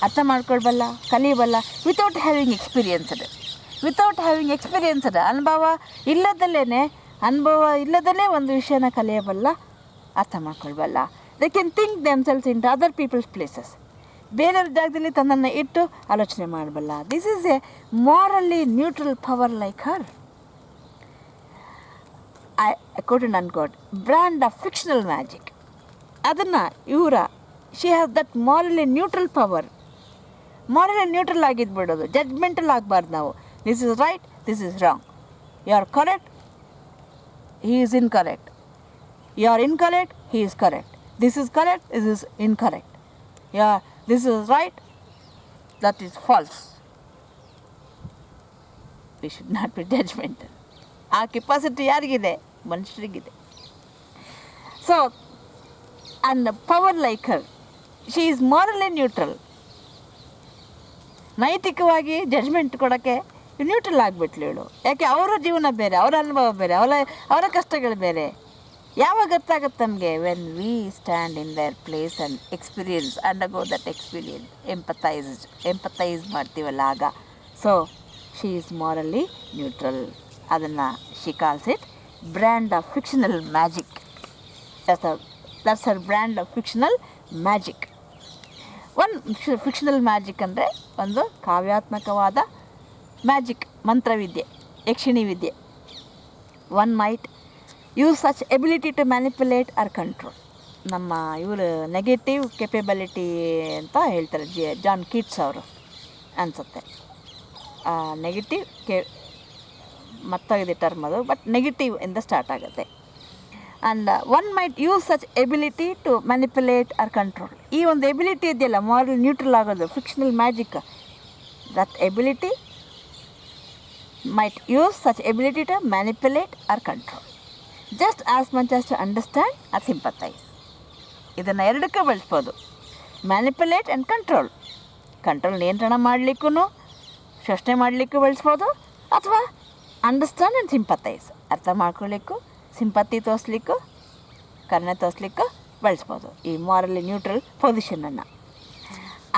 ಅರ್ಥ ಮಾಡ್ಕೊಳ್ಬಲ್ಲ, ಕಲಿಯಬಲ್ಲ, ವಿತೌಟ್ ಹ್ಯಾವಿಂಗ್ ಎಕ್ಸ್ಪೀರಿಯನ್ಸ್ಡ್. ಅನುಭವ ಇಲ್ಲದಲ್ಲೇ ಒಂದು ವಿಷಯನ ಕಲಿಯಬಲ್ಲ, ಅರ್ಥ ಮಾಡ್ಕೊಳ್ಬಲ್ಲ. They can think themselves into other people's places. ಬೇರೆಯವ್ರ ಜಾಗದಲ್ಲಿ ತನ್ನನ್ನು ಇಟ್ಟು ಆಲೋಚನೆ ಮಾಡಬಲ್ಲ. This is a morally neutral power like her. quote and unquote brand of fictional magic. ಅದನ್ನು she has that morally neutral power. Morally neutral ಆಗಿದ್ಬಿಡೋದು, judgemental ಆಗಬಾರ್ದು ನಾವು. This is right, this is wrong, you are correct, he is incorrect, you are incorrect, he is correct, this is correct, this is incorrect, this is right, that is false. We should not be judgemental. ಆ capacity ಯಾರಿಗಿದೆ? ಮನುಷ್ಯರಿಗಿದೆ. So and power like her, she is morally neutral. ನೈತಿಕವಾಗಿ judgement ಕೊಡೋಕ್ಕೆ neutral ಆಗಿಬಿಟ್ಲು ಇವಳು. ಯಾಕೆ? ಅವರ ಜೀವನ ಬೇರೆ, ಅವರ ಅನುಭವ ಬೇರೆ, ಅವರ ಕಷ್ಟಗಳು ಬೇರೆ. ಯಾವಾಗ ಗೊತ್ತಾಗುತ್ತೆ ನಮಗೆ? When we stand in their place and experience, undergo that experience, empathise ಮಾಡ್ತೀವಲ್ಲ ಆಗ. So she is morally neutral. ಅದನ್ನು she calls it brand of fictional magic. That's her brand of fictional magic. Fictional magic ಅಂದರೆ ಒಂದು ಕಾವ್ಯಾತ್ಮಕವಾದ magic, ಮಂತ್ರವಿದ್ಯೆ, ಯಕ್ಷಿಣಿ ವಿದ್ಯೆ. One might use such ability to manipulate or control. ನಮ್ಮ ಇವರು ನೆಗೆಟಿವ್ ಕೆಪೆಬಿಲಿಟಿ ಅಂತ ಹೇಳ್ತಾರೆ, ಜಾನ್ ಕೀಟ್ಸ್ ಅವರು ಅನಿಸುತ್ತೆ. ನೆಗೆಟಿವ್ ಮತ್ತಾಗಿದೆ ಟರ್ಮ್ ಅದು, ಬಟ್ ನೆಗೆಟಿವ್ ಇಂದ ಸ್ಟಾರ್ಟ್ ಆಗುತ್ತೆ. And one might use such ability to manipulate or control. ಈ ಒಂದು ಎಬಿಲಿಟಿ ಇದೆಯಲ್ಲ, ಮಾರಲ್ ನ್ಯೂಟ್ರಲ್ ಆಗೋದು, fictional magic, that ability might use such ability to manipulate or control just as much as to understand or sympathise. ಇದನ್ನು ಎರಡಕ್ಕೆ ಬಳಸ್ಬೋದು, manipulate and control. Control ನಿಯಂತ್ರಣ ಮಾಡಲಿಕ್ಕೂ, ಶೋಷಣೆ ಮಾಡಲಿಕ್ಕೂ ಬಳಸ್ಬೋದು, ಅಥವಾ ಅಂಡರ್ಸ್ಟ್ಯಾಂಡ್ ಆ್ಯಂಡ್ ಸಿಂಪತೈಸ್, ಅರ್ಥ ಮಾಡ್ಕೊಳ್ಳಿಕ್ಕೂ, ಸಿಂಪತಿ ತೋರಿಸ್ಲಿಕ್ಕೂ, ಕರುಣೆ ತೋರಿಸ್ಲಿಕ್ಕೂ ಬಳಸ್ಬೋದು ಈ ಮಾರಲಿ ನ್ಯೂಟ್ರಲ್ ಪೊಸಿಷನನ್ನು.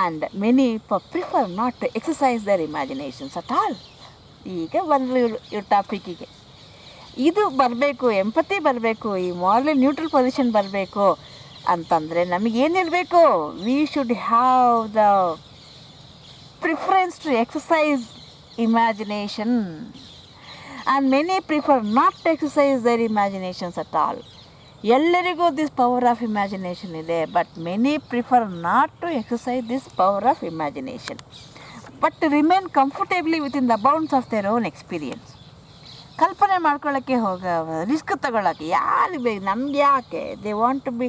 And many prefer not to exercise their imaginations at all. ಈಗ ಬಂದರು ಇವ್ರ ಟಾಪಿಕ್ಕಿಗೆ. ಇದು ಬರಬೇಕು, ಎಂಪತಿ ಬರಬೇಕು, ಈ ಮಾರಲಿ ನ್ಯೂಟ್ರಲ್ ಪೊಸಿಷನ್ ಬರಬೇಕು ಅಂತಂದರೆ ನಮಗೇನಿರಬೇಕು? We should have the preference to exercise imagination, and many prefer not to exercise their imaginations at all. ಎಲ್ಲರಿಗೂ ದಿಸ್ ಪವರ್ ಆಫ್ ಇಮ್ಯಾಜಿನೇಷನ್ ಇದೆ, but many prefer not to exercise this power of imagination but remain comfortably within the bounds of their own experience. ಕಲ್ಪನೆ ಮಾಡ್ಕೊಳ್ಳೋಕ್ಕೆ risk ತಗೊಳ್ಳೋಕ್ಕೆ ಯಾರಿಗೆ ಬೇಕು, ನಮ್ಗೆ ಯಾಕೆ? They want to be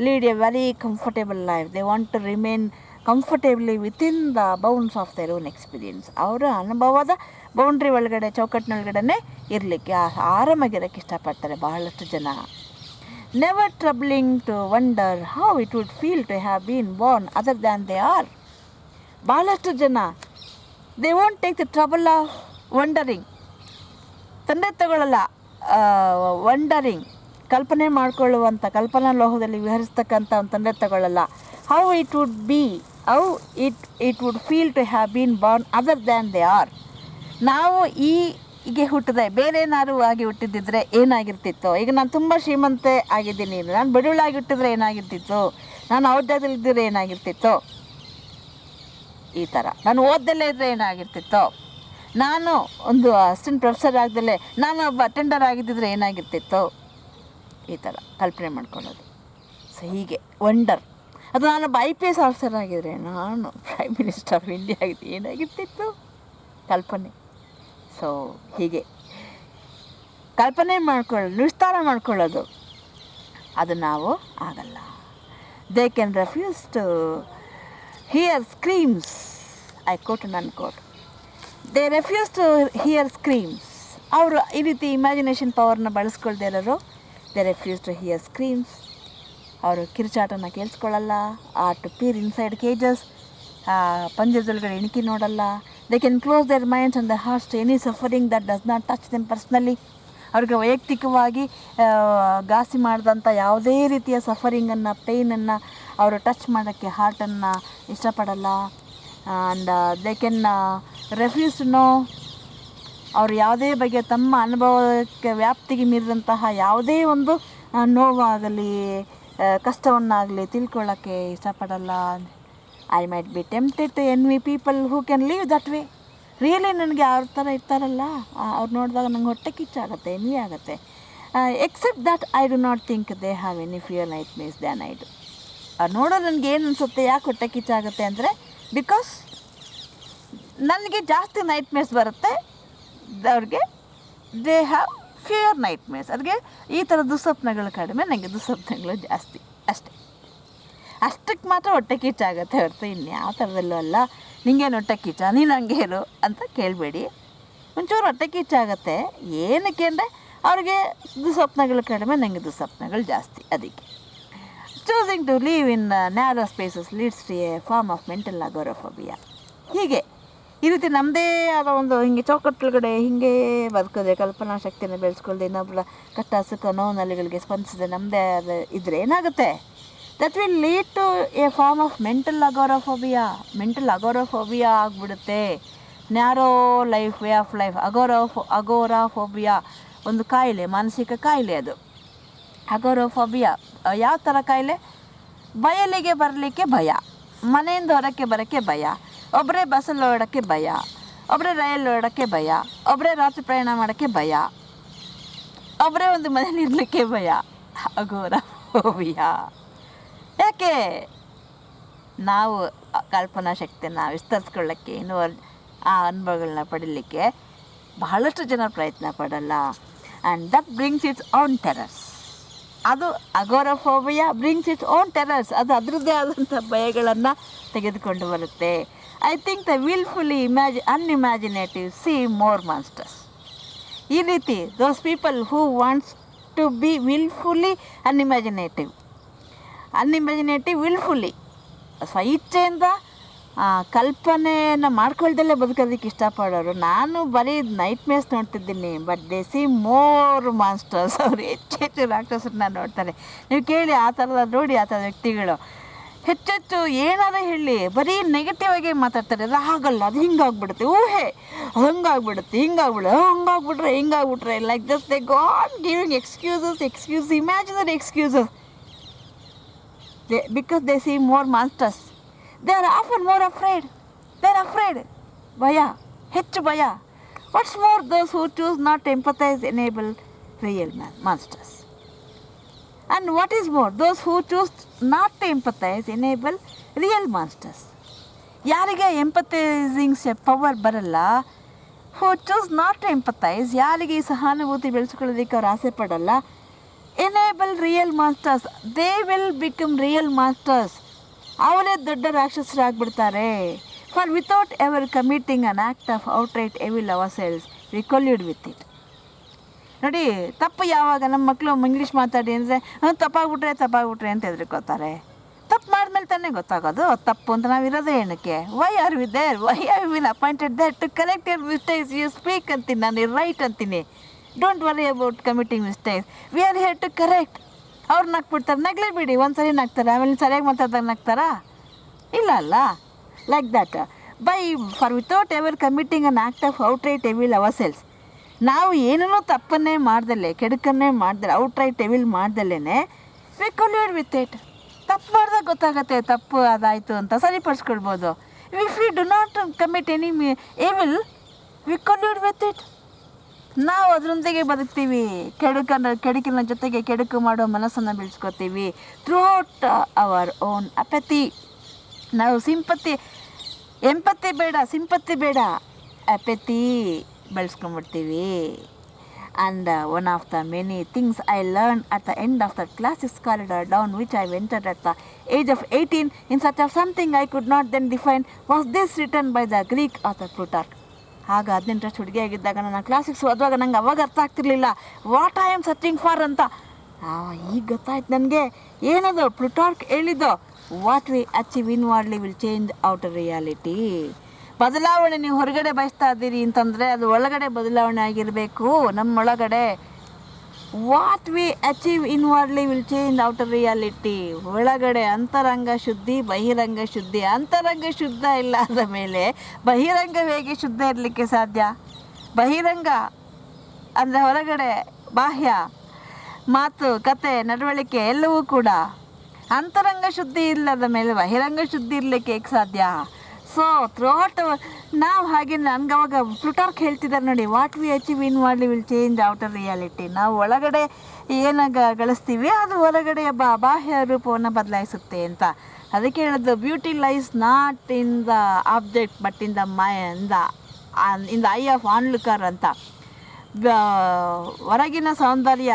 lead a very comfortable life, they want to remain comfortably within the bounds of their own experience. ಅವರ ಅನುಭವದ boundary ಒಳಗಡೆ, ಚೌಕಟ್ಟಿನೊಳಗಡೆ ಇರಲಿಕ್ಕೆ, ಆರಾಮಾಗಿರೋಕ್ಕೆ ಇಷ್ಟಪಡ್ತಾರೆ ಬಹಳಷ್ಟು ಜನ. Never troubling to wonder how it would feel to have been born other than they are. ಭಾಳಷ್ಟು ಜನ they won't take the trouble of wondering, ತಂದೆ ತಗೊಳ್ಳಲ್ಲ, ವಂಡರಿಂಗ್, ಕಲ್ಪನೆ ಮಾಡಿಕೊಳ್ಳುವಂಥ, ಕಲ್ಪನಾ ಲೋಹದಲ್ಲಿ ವಿಹರಿಸ್ತಕ್ಕಂಥ ಒಂದು ತಂದೆ ತಗೊಳ್ಳಲ್ಲ. How it would be, how it would feel to have been born other than they are. ನಾವು ಹೀಗೆ ಹುಟ್ಟಿದೆ, ಬೇರೆ ಏನಾದ್ರು ಆಗಿ ಹುಟ್ಟಿದ್ದಿದ್ರೆ ಏನಾಗಿರ್ತಿತ್ತು? ಈಗ ನಾನು ತುಂಬ ಶ್ರೀಮಂತೆ ಆಗಿದ್ದೀನಿ, ನಾನು ಬಡವಳಾಗಿ ಹುಟ್ಟಿದ್ರೆ ಏನಾಗಿರ್ತಿತ್ತು? ನಾನು ಔಷಧದಲ್ಲಿದ್ದರೆ ಏನಾಗಿರ್ತಿತ್ತು? ಈ ಥರ ನಾನು ಓದ್ದಲ್ಲೇ ಇದ್ದರೆ ಏನಾಗಿರ್ತಿತ್ತು? ನಾನು ಒಂದು ಅಸಿಸ್ಟೆಂಟ್ ಪ್ರೊಫೆಸರ್ ಆಗದಲ್ಲೇ ನಾನು ಒಬ್ಬ ಅಟೆಂಡರ್ ಆಗಿದ್ದಿದ್ರೆ ಏನಾಗಿರ್ತಿತ್ತು? ಈ ಥರ ಕಲ್ಪನೆ ಮಾಡ್ಕೊಳ್ಳೋದು. ಸೊ ಹೀಗೆ ವಂಡರ್. ಅದು ನಾನೊಬ್ಬ IPS ಆಫೀಸರ್ ಆಗಿದ್ದರೆ, ನಾನು ಪ್ರೈಮ್ ಮಿನಿಸ್ಟರ್ ಆಫ್ ಇಂಡಿಯಾ ಆಗಿದ್ದೆ ಏನಾಗಿರ್ತಿತ್ತು? ಕಲ್ಪನೆ. ಸೊ ಹೀಗೆ ಕಲ್ಪನೆ ವಿಸ್ತಾರ ಮಾಡ್ಕೊಳ್ಳೋದು, ಅದು ನಾವು ಆಗಲ್ಲ. They can refuse to hear screams, I quote and unquote. They refuse to hear screams. ಅವರು ಈ ರೀತಿ ಇಮ್ಯಾಜಿನೇಷನ್ ಪವರ್ನ ಬಳಸ್ಕೊಳ್ದೇ ಇರೋರು, they refuse to hear screams. ಅವರು ಕಿರುಚಾಟನ ಕೇಳಿಸ್ಕೊಳ್ಳಲ್ಲ. ಟು ಪೀರ್ ಇನ್ಸೈಡ್ ಕೇಜಸ್, ಪಂಜರದೊಳಗಡೆ ಇಣುಕಿ ನೋಡಲ್ಲ. They can close their minds and the hearts to any suffering that does not touch them personally. ಅವ್ರಿಗೆ ವೈಯಕ್ತಿಕವಾಗಿ ಘಾಸಿ ಮಾಡಿದಂಥ ಯಾವುದೇ ರೀತಿಯ ಸಫರಿಂಗನ್ನು, ಪೇಯ್ನನ್ನು ಅವರು ಟಚ್ ಮಾಡೋಕ್ಕೆ ಹಾರ್ಟನ್ನು ಇಷ್ಟಪಡಲ್ಲ. And they can refuse to know, ಅವರು ಯಾವುದೇ ಬಗೆಯ ತಮ್ಮ ಅನುಭವಕ್ಕೆ ವ್ಯಾಪ್ತಿಗೆ ಮೀರಿದಂತಹ ಯಾವುದೇ ಒಂದು ನೋವಾಗಲಿ, ಕಷ್ಟವನ್ನಾಗಲಿ ತಿಳ್ಕೊಳ್ಳೋಕ್ಕೆ ಇಷ್ಟಪಡಲ್ಲ. I might be tempted to envy people who can live that way. Really ನನಗೆ ಅವ್ರ ಥರ ಇರ್ತಾರಲ್ಲ, ಅವ್ರು ನೋಡಿದಾಗ ನಂಗೆ ಹೊಟ್ಟೆ ಕಿಚ್ಚಾಗುತ್ತೆ, ಎನ್ವಿ ಆಗುತ್ತೆ. Except that I do not think they have any fear nightmares than I do. ಅವ್ರು ನೋಡೋ ನನಗೆ ಏನು ಅನಿಸುತ್ತೆ, ಯಾಕೆ ಹೊಟ್ಟೆ ಕಿಚ್ಚಾಗುತ್ತೆ ಅಂದರೆ, ಬಿಕಾಸ್ ನನಗೆ ಜಾಸ್ತಿ ನೈಟ್ ಮೇರ್ಸ್ ಬರುತ್ತೆ, ಅವ್ರಿಗೆ they have fear night mares. ಅವ್ರಿಗೆ ಈ ಥರ ದುಸ್ವಪ್ನಗಳು ಕಡಿಮೆ, ನನಗೆ ದುಸ್ವಪ್ನಗಳು ಜಾಸ್ತಿ, ಅಷ್ಟೇ. ಅಷ್ಟಕ್ಕೆ ಮಾತ್ರ ಹೊಟ್ಟೆ ಕಿಚ್ಚಾಗುತ್ತೆ ಹೊರತು ಇನ್ಯಾವ ಥರದಲ್ಲೂ ಅಲ್ಲ. ನಿಂಗೇನು ಹೊಟ್ಟೆ ಕಿಚ್ಚ, ನೀನು ಹಂಗೆ ಇರು ಅಂತ ಕೇಳಬೇಡಿ. ಒಂಚೂರು ಹೊಟ್ಟೆ ಕಿಚ್ಚಾಗುತ್ತೆ. ಏನಕ್ಕೆ ಅಂದರೆ ಅವ್ರಿಗೆ ದುಸ್ವಪ್ನಗಳು ಕಡಿಮೆ, ನನಗೆ ದುಸ್ವಪ್ನಗಳು ಜಾಸ್ತಿ. ಅದಕ್ಕೆ choosing to live in narrow spaces leads to a form of mental agoraphobia. ಹೀಗೆ ಈ ರೀತಿ ನಮ್ಮದೇ ಆದ ಒಂದು ಹಿಂಗೆ ಚೌಕಟ್ಟೊಳಗಡೆ ಹಿಂಗೆ ಬದುಕೋದೆ, ಕಲ್ಪನಾ ಶಕ್ತಿಯನ್ನು ಬೆಳೆಸ್ಕೊಳ್ದೆ, ಇನ್ನೊಬ್ಬರ ಕಷ್ಟ ಸುಖ ನೋವಿನಲ್ಲಿಗಳಿಗೆ ಸ್ಪಂದಿಸಿದೆ ನಮ್ಮದೇ ಆದ ಇದ್ದರೆ ಏನಾಗುತ್ತೆ? That will lead to a form of mental agoraphobia. Mental agoraphobia ಆಗಿಬಿಡುತ್ತೆ. Narrow life, way of life. Agoraphobia ಒಂದು ಕಾಯಿಲೆ, ಮಾನಸಿಕ ಕಾಯಿಲೆ ಅದು. ಅಗೋರಫೋಬಿಯಾ ಯಾವ ಥರ ಕಾಯಿಲೆ? ಬಯಲಿಗೆ ಬರಲಿಕ್ಕೆ ಭಯ, ಮನೆಯಿಂದ ಹೊರಕ್ಕೆ ಬರೋಕ್ಕೆ ಭಯ, ಒಬ್ಬರೇ ಬಸ್ಸಲ್ಲಿ ಓಡೋಕ್ಕೆ ಭಯ, ಒಬ್ಬರೇ ರೈಲ್ ಓಡೋಕ್ಕೆ ಭಯ, ಒಬ್ಬರೇ ರಾತ್ರಿ ಪ್ರಯಾಣ ಮಾಡೋಕ್ಕೆ ಭಯ, ಒಬ್ಬರೇ ಒಂದು ಮನೇಲಿ ಇರಲಿಕ್ಕೆ ಭಯ. ಅಗೋರಫೋಬಿಯಾ. ಯಾಕೆ? ನಾವು ಕಲ್ಪನಾ ಶಕ್ತಿಯನ್ನು ವಿಸ್ತರಿಸ್ಕೊಳ್ಳೋಕ್ಕೆ, ಇನ್ನೂ ಆ ಅನುಭವಗಳನ್ನ ಪಡೀಲಿಕ್ಕೆ ಬಹಳಷ್ಟು ಜನ ಪ್ರಯತ್ನ ಪಡಲ್ಲ. And that brings its own terrors. ಅದು agoraphobia brings its own terrors. ಅದು ಅದರದ್ದೇ ಆದಂಥ ಭಯಗಳನ್ನು ತೆಗೆದುಕೊಂಡು ಬರುತ್ತೆ. I think the wilfully unimaginative see more monsters. ಈ ರೀತಿ those people who wants to be wilfully unimaginative wilfully, ಸ್ವಇಚ್ಛೆಯಿಂದ ಕಲ್ಪನೆಯನ್ನು ಮಾಡ್ಕೊಳ್ದಲ್ಲೇ ಬದುಕೋದಕ್ಕೆ ಇಷ್ಟಪಡೋರು. ನಾನು ಬರೀ ನೈಟ್ ಮೇರ್ಸ್ ನೋಡ್ತಿದ್ದೀನಿ, but they see more monsters. ಅವರು ಹೆಚ್ಚೆಚ್ಚು ರಾಕ್ಷಸರನ್ನ ನೋಡ್ತಾರೆ. ನೀವು ಕೇಳಿ, ಆ ಥರದ ನೋಡಿ, ಆ ಥರದ ವ್ಯಕ್ತಿಗಳು ಹೆಚ್ಚೆಚ್ಚು ಏನಾರ ಹೇಳಿ ಬರೀ ನೆಗೆಟಿವ್ ಆಗಿ ಮಾತಾಡ್ತಾರೆ. ಅದು ಆಗಲ್ಲ, ಅದು ಹಿಂಗಾಗ್ಬಿಡುತ್ತೆ, ಊಹೆ ಅದು ಹಂಗಾಗ್ಬಿಡುತ್ತೆ, ಹಿಂಗಾಗ್ಬಿಟ್ರೆ like thus they got giving excuses, imaginary excuses. Because they see more monsters, they are often more afraid. ಭಯ, ಹೆಚ್ಚು ಭಯ. What's more, those who choose not to empathize enable real monsters. And what is more, those who choose not to empathize enable real masters. ಯಾರಿಗೆ empathising power ಬರಲ್ಲ, who choose not to empathise, ಯಾರಿಗೆ ಈ ಸಹಾನುಭೂತಿ ಬೆಳೆಸ್ಕೊಳ್ಳೋದಕ್ಕೆ ಅವ್ರು ಆಸೆ ಪಡಲ್ಲ, enable real masters, they will become real masters, ಅವರೇ ದೊಡ್ಡ ರಾಕ್ಷಸರಾಗ್ಬಿಡ್ತಾರೆ. For without ever committing an act of outright evil ourselves we collude with it. ನೋಡಿ, ತಪ್ಪು ಯಾವಾಗ ನಮ್ಮ ಮಕ್ಕಳು ಇಂಗ್ಲೀಷ್ ಮಾತಾಡಿ ಅಂದರೆ ತಪ್ಪಾಗ್ಬಿಟ್ರೆ ಅಂತ ಹೆದರ್ಕೋತಾರೆ. ತಪ್ಪು ಮಾಡಿದ್ಮೇಲೆ ತಾನೇ ಗೊತ್ತಾಗೋದು ತಪ್ಪು ಅಂತ. ನಾವಿರೋದೇ ಏನಕ್ಕೆ? Why are we there, why are will appointed there to correct your mistakes. You speak ಅಂತೀನಿ, ನಾನು ರೈಟ್ ಅಂತೀನಿ. Don't worry about committing mistakes, we are here to correct. ಅವ್ರು ನಗ್ಬಿಡ್ತಾರೆ, ನಗಲೇಬೇಡಿ. ಒಂದು ಸರಿ ನಗ್ತಾರೆ, ಆಮೇಲೆ ಸರಿಯಾಗಿ ಮಾತಾಡ್ದಾಗ ನಗ್ತಾರಾ? ಇಲ್ಲ ಅಲ್ಲ. Like that for without ever committing an act of outright evil ourselves. ನಾವು ಏನೂ ತಪ್ಪನ್ನೇ ಮಾಡ್ದಲ್ಲೇ, ಕೆಡುಕನ್ನೇ ಮಾಡ್ದಲ್ಲ, ಔಟ್ರೈಟ್ ಎವಿಲ್ ಮಾಡ್ದಲ್ಲೇ ವಿ ಕೊಲ್ಯೂಡ್ ವಿತ್ ಇಟ್. ತಪ್ಪು ಮಾಡಿದಾಗ ಗೊತ್ತಾಗತ್ತೆ ತಪ್ಪು ಅದಾಯಿತು ಅಂತ, ಸರಿಪಡಿಸ್ಕೊಳ್ಬೋದು. If we do not commit any evil we collude with it. ನಾವು ಅದರೊಂದಿಗೆ ಬದುಕ್ತೀವಿ. ಕೆಡುಕಿನ ಜೊತೆಗೆ ಕೆಡುಕು ಮಾಡೋ ಮನಸ್ಸನ್ನು ಬೆಳೆಸ್ಕೊತೀವಿ ಥ್ರೂಔಟ್ ಅವರ್ ಓನ್ ಅಪತಿ. ನಾವು ಎಂಪತಿ ಬೇಡ, ಸಿಂಪತಿ ಬೇಡ, ಅಪತಿ ಬೆಳೆಸ್ಕೊಂಡ್ಬಿಡ್ತೀವಿ. And one of the many things I learned at the end of the classes corridor down which I entered at the age of 18 in search of something I could not then define was this written by the Greek author Plutarch. ಆಗ 18 ಹುಡುಗಿಯಾಗಿದ್ದಾಗ ನನ್ನ classics ಓದುವಾಗ ನಂಗೆ ಅವಾಗ ಅರ್ಥ ಆಗ್ತಿರ್ಲಿಲ್ಲ what I am searching for ಅಂತ. ಈಗ ಗೊತ್ತಾಯ್ತು ನನಗೆ. ಏನದು? ಪ್ಲುಟಾರ್ಕ್ ಹೇಳಿದ್ದು, what we achieve inwardly will change outer reality. ಬದಲಾವಣೆ ನೀವು ಹೊರಗಡೆ ಬಯಸ್ತಾ ಇದ್ದೀರಿ ಅಂತಂದರೆ ಅದು ಒಳಗಡೆ ಬದಲಾವಣೆ ಆಗಿರಬೇಕು. ನಮ್ಮೊಳಗಡೆ what we achieve inwardly will change outer reality. ಒಳಗಡೆ ಅಂತರಂಗ ಶುದ್ಧಿ, ಬಹಿರಂಗ ಶುದ್ಧಿ. ಅಂತರಂಗ ಶುದ್ಧ ಇಲ್ಲದ ಮೇಲೆ ಬಹಿರಂಗ ಹೇಗೆ ಶುದ್ಧ ಇರಲಿಕ್ಕೆ ಸಾಧ್ಯ? ಬಹಿರಂಗ ಅಂದರೆ ಹೊರಗಡೆ, ಬಾಹ್ಯ, ಮಾತು, ಕತೆ, ನಡವಳಿಕೆ ಎಲ್ಲವೂ ಕೂಡ. ಅಂತರಂಗ ಶುದ್ಧಿ ಇಲ್ಲದ ಮೇಲೆ ಬಹಿರಂಗ ಶುದ್ಧಿ ಇರಲಿಕ್ಕೆ ಹೇಗೆ ಸಾಧ್ಯ? ಸೊ ಥ್ರೂಔಟ್ ನಾವು ಹಾಗೆ ನನಗೆ ಅವಾಗ ಪ್ಲುಟಾರ್ಕ್ ಹೇಳ್ತಿದ್ದಾರೆ ನೋಡಿ, what we achieve inwardly will change outer reality. ನಾವು ಒಳಗಡೆ ಏನು ಗಳಿಸ್ತೀವಿ ಅದು ಹೊರಗಡೆಯ ಬಾಹ್ಯ ರೂಪವನ್ನು ಬದಲಾಯಿಸುತ್ತೆ ಅಂತ. ಅದಕ್ಕೆ ಹೇಳೋದು, beauty lies not in the object but in the eye of onlooker ಅಂತ. ಹೊರಗಿನ ಸೌಂದರ್ಯ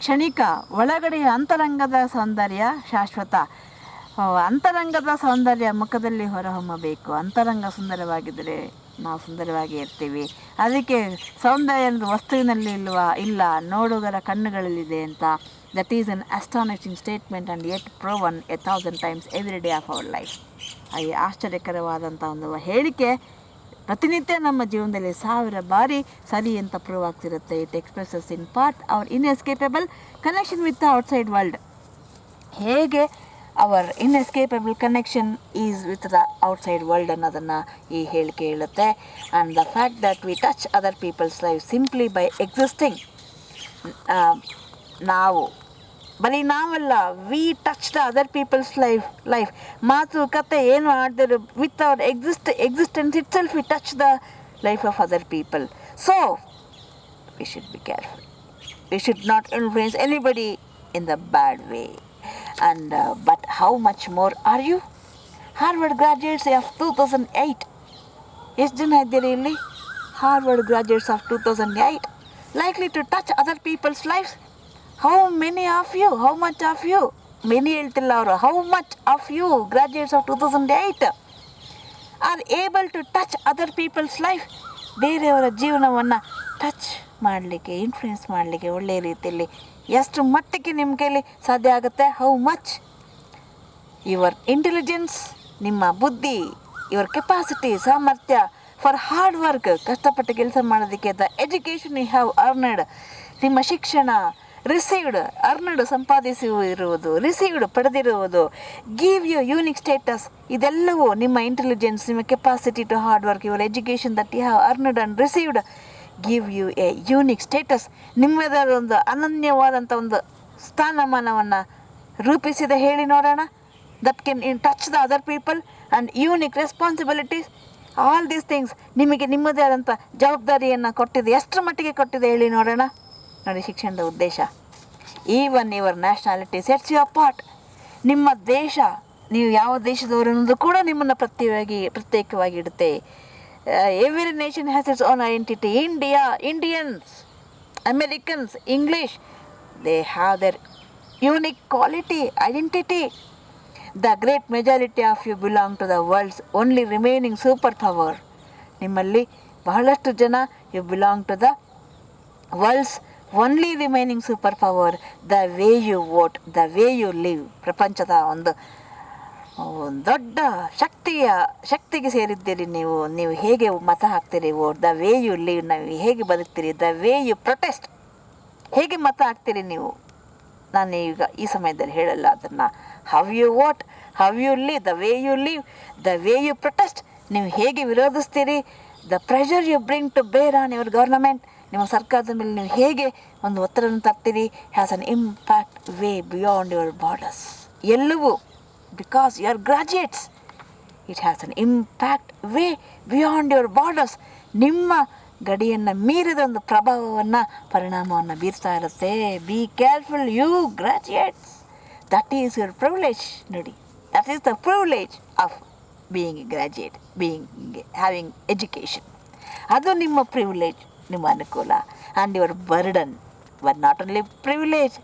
ಕ್ಷಣಿಕ, ಒಳಗಡೆಯ ಅಂತರಂಗದ ಸೌಂದರ್ಯ ಶಾಶ್ವತ. ಅಂತರಂಗದ ಸೌಂದರ್ಯ ಮುಖದಲ್ಲಿ ಹೊರಹೊಮ್ಮಬೇಕು. ಅಂತರಂಗ ಸುಂದರವಾಗಿದ್ದರೆ ನಾವು ಸುಂದರವಾಗಿ ಇರ್ತೀವಿ. ಅದಕ್ಕೆ ಸೌಂದರ್ಯ ಅಂದರೆ ವಸ್ತುವಿನಲ್ಲಿ ಇಲ್ಲ, ನೋಡುಗರ ಕಣ್ಣುಗಳಲ್ಲಿದೆ ಅಂತ. That is an astonishing statement and yet proven 1000 times every day of our life. ಈ ಆಶ್ಚರ್ಯಕರವಾದಂಥ ಒಂದು ಹೇಳಿಕೆ ಪ್ರತಿನಿತ್ಯ ನಮ್ಮ ಜೀವನದಲ್ಲಿ 1000 ಬಾರಿ ಸರಿ ಅಂತ ಪ್ರೂವ್ ಆಗ್ತಿರುತ್ತೆ. It expresses in part our inescapable connection with the outside world. ಹೇಗೆ our inescapable connection is with the outside world ಅನ್ನೋದನ್ನು ಈ ಹೇಳಿಕೆ ಹೇಳುತ್ತೆ. And the fact that we touch other people's life simply by existing. ನಾವು ಬರೀ ನಾವಲ್ಲ, we touch the other people's life. ಮಾತು ಕತೆ ಏನು ಆಡಿದ್ರು with our existence itself we touch the life of other people. So we should be careful. V should not influence anybody in the bad way. But how much more are you? Harvard graduates of 2008. ಎಷ್ಟು ಜನ ಇದ್ದೀರಿ ಇಲ್ಲಿ? Harvard graduates of 2008 likely to touch other people's lives. How many of you? How much of you? Many ಹೇಳ್ತಿಲ್ಲ ಅವರು. How much of you graduates of 2008 are able to touch other people's life? ಬೇರೆಯವರ ಜೀವನವನ್ನು touch ಮಾಡಲಿಕ್ಕೆ, influence ಮಾಡಲಿಕ್ಕೆ ಒಳ್ಳೆಯ ರೀತಿಯಲ್ಲಿ ಎಷ್ಟು ಮಟ್ಟಿಗೆ ನಿಮ್ಮ ಕೈಲಿ ಸಾಧ್ಯ ಆಗುತ್ತೆ? How much? ಯುವರ್ ಇಂಟೆಲಿಜೆನ್ಸ್, ನಿಮ್ಮ ಬುದ್ಧಿ, ಯುವರ್ ಕೆಪಾಸಿಟಿ, ಸಾಮರ್ಥ್ಯ ಫಾರ್ ಹಾರ್ಡ್ ವರ್ಕ್, ಕಷ್ಟಪಟ್ಟು ಕೆಲಸ ಮಾಡೋದಕ್ಕೆ. The education you have earned, ನಿಮ್ಮ ಶಿಕ್ಷಣ. ರಿಸೀವ್ಡ್, ಅರ್ನಡ್ ಸಂಪಾದಿಸಿರುವುದು, ರಿಸೀವ್ಡ್ ಪಡೆದಿರುವುದು. ಗಿವ್ ಯು ಯೂನಿಕ್ ಸ್ಟೇಟಸ್, ಇದೆಲ್ಲವೂ ನಿಮ್ಮ ಇಂಟೆಲಿಜೆನ್ಸ್, ನಿಮ್ಮ capacity to hard work, your education that you have earned and received give you a unique status. ನಿಮ್ಮದೇ ಒಂದು ಅನನ್ಯವಾದಂಥ ಒಂದು ಸ್ಥಾನಮಾನವನ್ನು ರೂಪಿಸಿದೆ. ಹೇಳಿ ನೋಡೋಣ. That can in touch the other people and unique responsibilities. All these things ನಿಮಗೆ ನಿಮ್ಮದೇ ಆದಂಥ ಜವಾಬ್ದಾರಿಯನ್ನು ಕೊಟ್ಟಿದೆ. ಎಷ್ಟರ ಮಟ್ಟಿಗೆ ಕೊಟ್ಟಿದೆ ಹೇಳಿ ನೋಡೋಣ. ನೋಡಿ, ಶಿಕ್ಷಣದ ಉದ್ದೇಶ even your nationality sets you apart. ನಿಮ್ಮ ದೇಶ, ನೀವು ಯಾವ ದೇಶದವರು ಅನ್ನೋದು ಕೂಡ ನಿಮ್ಮನ್ನು ಪ್ರತ್ಯೇಕವಾಗಿ ಇಡುತ್ತೆ. Every nation has its own identity. India, Indians, Americans, English, they have their unique quality, identity. The great majority of you belong to the world's only remaining superpower. ನಿಮ್ಮಲ್ಲಿ ಬಹಳಷ್ಟು ಜನ you belong to the world's only remaining super power, the way you vote, the way you live. ಪ್ರಪಂಚದ ಒಂದು ದೊಡ್ಡ ಶಕ್ತಿಗೆ ಸೇರಿದ್ದೀರಿ ನೀವು. ನೀವು ಹೇಗೆ ಮತ ಹಾಕ್ತೀರಿ, vote, the way you live, ನಾವು ಹೇಗೆ ಬದುಕ್ತೀರಿ, ದ ವೇ ಯು ಪ್ರೊಟೆಸ್ಟ್, ಹೇಗೆ ಮತ ಹಾಕ್ತೀರಿ ನೀವು. ನಾನು ಈಗ ಈ ಸಮಯದಲ್ಲಿ ಹೇಳಲ್ಲ ಅದನ್ನು. How you vote, how you live, the way you live, the way you protest, ನೀವು ಹೇಗೆ ವಿರೋಧಿಸ್ತೀರಿ, the pressure you bring to bear on your government, ನಿಮ್ಮ ಸರ್ಕಾರದ ಮೇಲೆ ನೀವು ಹೇಗೆ ಒಂದು ಒತ್ತಡವನ್ನು ತರ್ತೀರಿ, has an impact way beyond your borders. ಎಲ್ಲವೂ because you are graduates, it has an impact way beyond your borders. ನಿಮ್ಮ ಗಡಿಯನ್ನು ಮೀರಿದ ಒಂದು ಪರಿಣಾಮವನ್ನು ಬೀರ್ತಾ ಇರುತ್ತೆ. Be careful you graduates, that is your privilege. ನೋಡಿ, that is the privilege of being a graduate, having education. ಅದು ನಿಮ್ಮ ಪ್ರಿವಿಲೇಜ್, ನಿಮ್ಮ ಅನುಕೂಲ. And your burden, but not only privilege.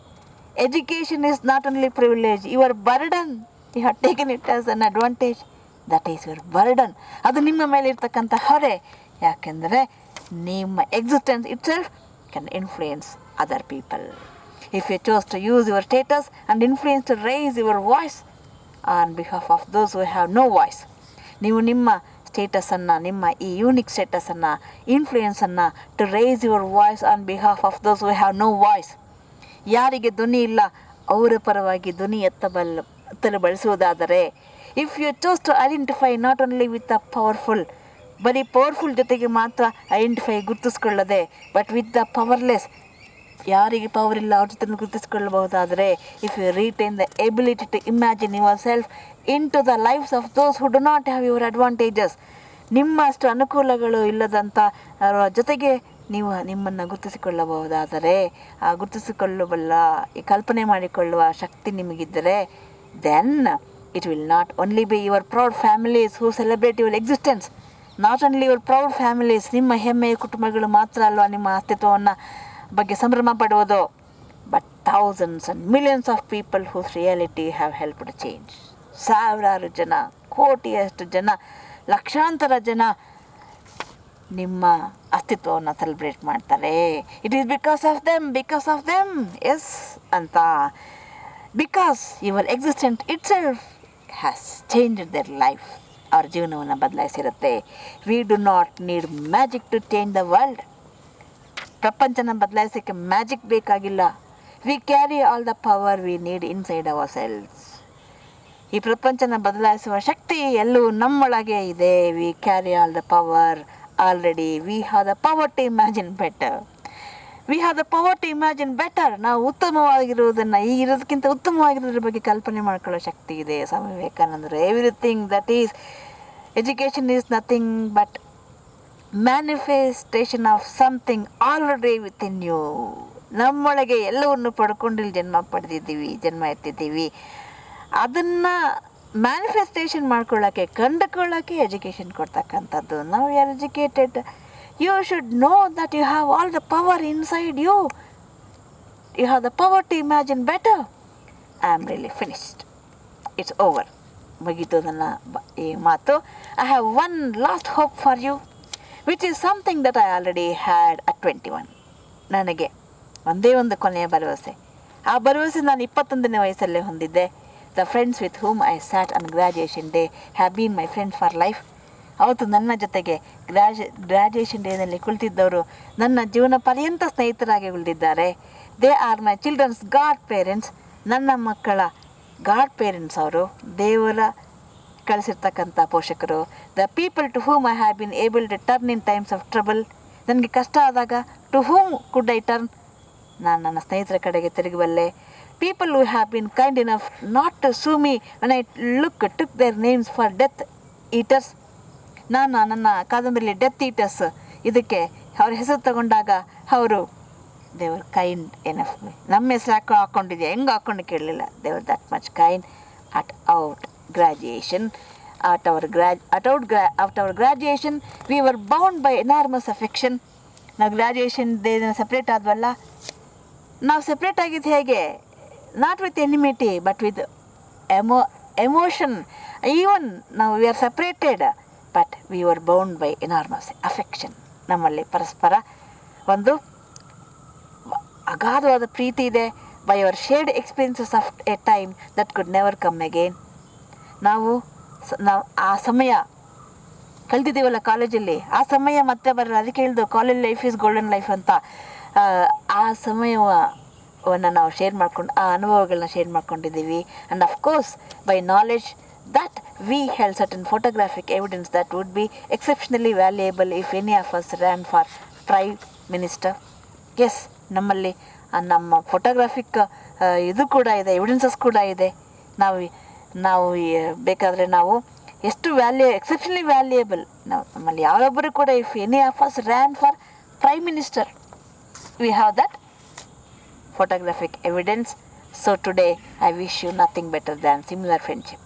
Education is not only privilege, your burden. You have taken it as an advantage, that is your burden. ಅದು ನಿಮ್ಮ ಮೇಲೆ ಇರ್ತಕ್ಕಂಥ ಹೊರೆ. ಯಾಕೆಂದರೆ ನಿಮ್ಮ existence itself can influence other people. If you chose to use your status and influence to raise your voice on behalf of those who have no voice. ನೀವು ನಿಮ್ಮ ಸ್ಟೇಟಸನ್ನು, ನಿಮ್ಮ ಈ ಯೂನಿಕ್ ಸ್ಟೇಟಸನ್ನು, ಇನ್ಫ್ಲೂಯೆನ್ಸನ್ನು to raise your voice on behalf of those who have no voice. ಯಾರಿಗೆ ಧ್ವನಿ ಇಲ್ಲ ಅವರ ಪರವಾಗಿ ಧ್ವನಿ ಎತ್ತಲು ಬಳಸುವುದಾದರೆ, if you choose to identify not only with the powerful, ಬರೀ ಪವರ್ಫುಲ್ ಜೊತೆಗೆ ಮಾತ್ರ ಗುರುತಿಸ್ಕೊಳ್ಳದೆ, ಬಟ್ ವಿತ್ ದ ಪವರ್ಲೆಸ್, ಯಾರಿಗೆ ಪವರ್ ಇಲ್ಲ ಅವ್ರ ಜೊತೆ ಗುರುತಿಸ್ಕೊಳ್ಳಬಹುದಾದರೆ, if you retain the ability to imagine your self into the lives of those who do not have your advantages, ನಿಮ್ಮಷ್ಟು ಅನುಕೂಲಗಳು ಇಲ್ಲದಂಥ ಜೊತೆಗೆ ನೀವು ನಿಮ್ಮನ್ನು ಗುರುತಿಸಿಕೊಳ್ಳಬಹುದಾದರೆ, ಆ ಗುರುತಿಸಿಕೊಳ್ಳಬಲ್ಲ ಈ ಕಲ್ಪನೆ ಮಾಡಿಕೊಳ್ಳುವ ಶಕ್ತಿ ನಿಮಗಿದ್ದರೆ, then it will not only be your proud families who celebrate your existence, not only your proud families, ನಿಮ್ಮ ಹೆಮ್ಮೆಯ ಕುಟುಂಬಗಳು ಮಾತ್ರ ಅಲ್ವಾ ನಿಮ್ಮ ಅಸ್ತಿತ್ವವನ್ನು ಬಗ್ಗೆ ಸಂಭ್ರಮ ಪಡುವುದು, but thousands and millions of people whose reality have helped change. ಸಾವಿರಾರು ಜನ, ಕೋಟಿಯಷ್ಟು ಜನ, ಲಕ್ಷಾಂತರ ಜನ ನಿಮ್ಮ ಅಸ್ತಿತ್ವವನ್ನು ಸೆಲೆಬ್ರೇಟ್ ಮಾಡ್ತಾರೆ. It is because of them yes ಅಂತ. Because your existence itself has changed their life, ಅವ್ರ ಜೀವನವನ್ನು ಬದಲಾಯಿಸಿರುತ್ತೆ. We do not need magic to change the world. ಪ್ರಪಂಚನ ಬದಲಾಯಿಸೋಕ್ಕೆ ಮ್ಯಾಜಿಕ್ ಬೇಕಾಗಿಲ್ಲ. We carry all the power we need inside ourselves. ಈ ಪ್ರಪಂಚನ ಬದಲಾಯಿಸುವ ಶಕ್ತಿ ಎಲ್ಲವೂ ನಮ್ಮೊಳಗೆ ಇದೆ. We carry all the power already. We have the power to imagine better. ನಾವು ಉತ್ತಮವಾಗಿರುವುದನ್ನು, ಈಗಿರೋದಕ್ಕಿಂತ ಉತ್ತಮವಾಗಿರೋದ್ರ ಬಗ್ಗೆ ಕಲ್ಪನೆ ಮಾಡ್ಕೊಳ್ಳೋ ಶಕ್ತಿ ಇದೆ. ಸ್ವಾಮಿ ವಿವೇಕಾನಂದರು, everything that is education is nothing but manifestation of something already within you. ನಮ್ಮೊಳಗೆ ಎಲ್ಲವನ್ನು ಪಡ್ಕೊಂಡು ಇಲ್ಲಿ ಜನ್ಮ ಎತ್ತಿದ್ದೀವಿ. ಅದನ್ನು ಮ್ಯಾನಿಫೆಸ್ಟೇಷನ್ ಮಾಡ್ಕೊಳ್ಳೋಕ್ಕೆ, ಕಂಡುಕೊಳ್ಳೋಕ್ಕೆ ಎಜುಕೇಷನ್ ಕೊಡ್ತಕ್ಕಂಥದ್ದು. ನಾವು are educated. You should know that you have all the power inside you. You have the power to imagine better. I am really finished. It's over. ಮುಗೀತು ನನ್ನ ಈ ಮಾತು. I have one last hope for you, which is something that I already had at 21. ನನಗೆ ಒಂದೇ ಒಂದು ಕೊನೆಯ ಭರವಸೆ. ಆ ಭರವಸೆ ನಾನು 21ನೇ ವಯಸ್ಸಲ್ಲೇ ಹೊಂದಿದ್ದೆ. The friends with whom I sat on graduation day have been my friends for life. ಅವತ್ತು ನನ್ನ ಜೊತೆಗೆ ಗ್ರ್ಯಾಜುಯೇಷನ್ ಡೇನಲ್ಲಿ ಕುಳಿತಿದ್ದವರು ನನ್ನ ಜೀವನ ಪರ್ಯಂತ ಸ್ನೇಹಿತರಾಗಿ ಉಳಿದಿದ್ದಾರೆ. They are my children's godparents. ನನ್ನ ಮಕ್ಕಳ ಗಾಡ್ ಪೇರೆಂಟ್ಸ್ ಅವರು, ದೇವರ ಕಳಿಸಿರ್ತಕ್ಕಂಥ ಪೋಷಕರು. The people to whom I have been able to turn in times of trouble. ನನಗೆ ಕಷ್ಟ ಆದಾಗ to whom could I turn, ನಾನು ನನ್ನ ಸ್ನೇಹಿತರ ಕಡೆಗೆ ತಿರುಗಬಲ್ಲೆ. People who have been kind enough not to sue me when I took their names for death eaters. ನಾನು ನನ್ನ ಕಾದಂಬರಿಯಲ್ಲಿ ಡೆತ್ ಈಟರ್ಸ್ ಇದಕ್ಕೆ ಅವ್ರ ಹೆಸರು ತಗೊಂಡಾಗ ಅವರು ದೇವರ್ ಕೈಂಡ್ ಎನಫ್ ಮೀ. ನಮ್ಮ ಹೆಸರು ಹಾಕ್ಕೊಂಡಿದ್ಯಾ, ಹೆಂಗೆ ಹಾಕ್ಕೊಂಡು ಕೇಳಲಿಲ್ಲ. ದೇವರ್ that much kind. At out graduation after our graduation we were bound by enormous affection. ನಾವು ಗ್ರ್ಯಾಜುಯೇಷನ್ ಸಪ್ರೇಟ್ ಆದ್ವಲ್ಲ, ನಾವು ಸಪ್ರೇಟ್ ಆಗಿದ್ದು ಹೇಗೆ? Not with enmity but with emotion. Even ನಾವು we are separated but we were bound by enormous affection. ನಮ್ಮಲ್ಲಿ ಪರಸ್ಪರ ಒಂದು ಅಗಾಧವಾದ ಪ್ರೀತಿ ಇದೆ. By our shared experiences of a time that could never come again. ನಾವು ಆ ಸಮಯ ಕಲ್ತಿದ್ದೀವಲ್ಲ ಕಾಲೇಜಲ್ಲಿ, ಆ ಸಮಯ ಮತ್ತೆ ಬರಲ್ಲ. ಅದಕ್ಕೆ ಹೇಳ್ದು college life is golden life ಅಂತ. ಆ ಸಮಯವನ್ನು ನಾವು ಶೇರ್ ಮಾಡ್ಕೊಂಡು, ಆ ಅನುಭವಗಳನ್ನ ಶೇರ್ ಮಾಡ್ಕೊಂಡಿದ್ದೀವಿ. And of course by knowledge that we held certain photographic evidence that would be exceptionally valuable if any of us ran for Prime Minister. Yes, ನಮ್ಮಲ್ಲಿ ನಮ್ಮ ಫೋಟೋಗ್ರಾಫಿಕ್ ಇದು ಕೂಡ ಇದೆ, ಎವಿಡೆನ್ಸಸ್ ಕೂಡ ಇದೆ. ನಾವು ಬೇಕಾದರೆ ನಾವು ಎಷ್ಟು ಎಕ್ಸೆಪ್ಷನಲಿ ವ್ಯಾಲ್ಯೂಯೇಬಲ್ ನಮ್ಮಲ್ಲಿ ಯಾರೊಬ್ಬರು ಕೂಡ, if any of us ran for prime minister, we have that photographic evidence. So today I wish you nothing better than similar friendship.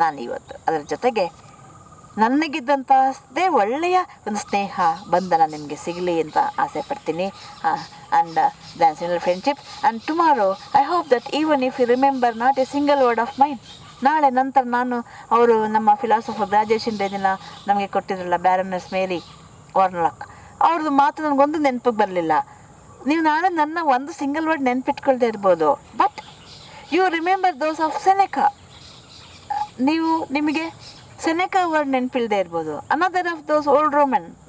ನಾನು ಇವತ್ತು ಅದರ ಜೊತೆಗೆ ನನಗಿದ್ದಂಥದ್ದೇ ಒಳ್ಳೆಯ ಒಂದು ಸ್ನೇಹ ಬಂಧನ ನಿಮಗೆ ಸಿಗಲಿ ಅಂತ ಆಸೆ ಪಡ್ತೀನಿ. And than similar friendship. And tomorrow I hope that even if you remember not a single word of mind, ನಾಳೆ ನಂತರ ನಾನು ಅವರು ನಮ್ಮ ಫಿಲಾಸಫರ್ ಗ್ರ್ಯಾಜುಯೇಷನ್ ಡೇ ದಿನ ನಮಗೆ ಕೊಟ್ಟಿದ್ರಲ್ಲ ಬ್ಯಾರನೆಸ್ ಮೇರಿ ವಾರ್ನ್ಲಾಕ್, ಅವ್ರದ್ದು ಮಾತು ನನಗೊಂದು ನೆನಪಿಗೆ ಬರಲಿಲ್ಲ. ನೀವು ನಾಳೆ ನನ್ನ ಒಂದು ಸಿಂಗಲ್ ವರ್ಡ್ ನೆನಪಿಟ್ಕೊಳ್ದೇ ಇರ್ಬೋದು, but you remember those of Seneca. ನಿಮಗೆ ಸೆನೆಕಾ ವರ್ಡ್ ನೆನಪಿಲ್ಲದೆ ಇರ್ಬೋದು. Another of those old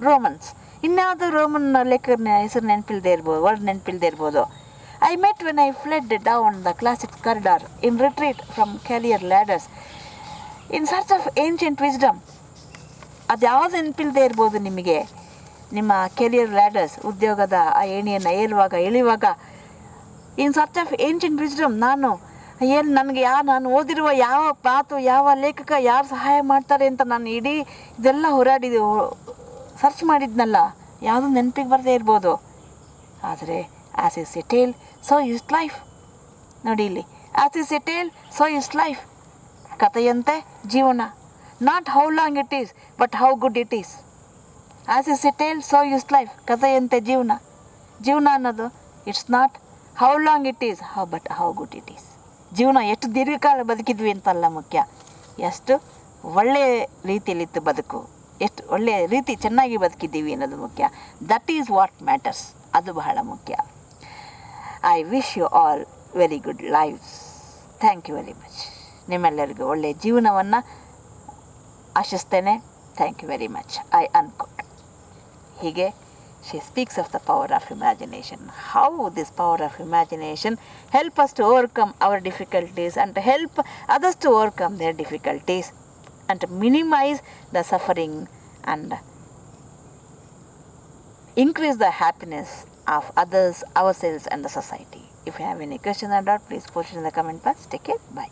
Romans, ಇನ್ಯಾವುದೋ ರೋಮನ್ ಲೇಖಕನ ಹೆಸರು ನೆನಪಿಲ್ಲದೆ ಇರ್ಬೋದು, ವರ್ಡ್ ನೆನಪಿಲ್ಲದೆ ಇರ್ಬೋದು. I met when I fled down the classic corridor in retreat from career ladders in search of ancient wisdom. ಅದು ಯಾವುದು ನೆನಪಿಲ್ಲದೆ ಇರ್ಬೋದು ನಿಮಗೆ. ನಿಮ್ಮ ಕೆರಿಯರ್ ಲ್ಯಾಡರ್ಸ್, ಉದ್ಯೋಗದ ಆ ಏಣಿಯನ್ನು ಇಳಿಯುವಾಗ in search of ancient wisdom, ನಾನು ಓದಿರುವ ಯಾವ ಮಾತು, ಯಾವ ಲೇಖಕ, ಯಾರು ಸಹಾಯ ಮಾಡ್ತಾರೆ ಅಂತ ನಾನು ಇದೆಲ್ಲ ಸರ್ಚ್ ಮಾಡಿದ್ನಲ್ಲ, ಯಾವುದು ನೆನಪಿಗೆ ಬರದೇ ಇರ್ಬೋದು. ಆದರೆ as is a tale so is life. ನೋಡಿ ಇಲ್ಲಿ, as is a tale so is life. ಕಥೆಯಂತೆ ಜೀವನ. Not how long it is but how good it is. As is a tale so is life. ಕಥೆಯಂತೆ ಜೀವನ ಅನ್ನೋದು it's not how long it is but how good it is. ಜೀವನ ಎಷ್ಟು ದೀರ್ಘಕಾಲ ಬದುಕಿದ್ವಿ ಅಂತಲ್ಲ ಮುಖ್ಯ, ಎಷ್ಟು ಒಳ್ಳೆಯ ರೀತಿಯಲ್ಲಿತ್ತು ಬದುಕು, ಎಷ್ಟು ಒಳ್ಳೆಯ ರೀತಿ ಚೆನ್ನಾಗಿ ಬದುಕಿದ್ದೀವಿ ಅನ್ನೋದು ಮುಖ್ಯ. That is what matters. ಅದು ಬಹಳ ಮುಖ್ಯ. I wish you all very good lives. Thank you very much. ನಿಮ್ಮೆಲ್ಲರಿಗೂ ಒಳ್ಳೆಯ ಜೀವನವನ್ನು ಆಶಿಸ್ತೇನೆ. Thank you very much. I unquote. ಹೀಗೆ she speaks of the power of imagination, how this power of imagination help us to overcome our difficulties and to help others to overcome their difficulties and to minimize the suffering and increase the happiness of others, ourselves and the society. If you have any question or doubt, please post it in the comment box. Take care. Bye.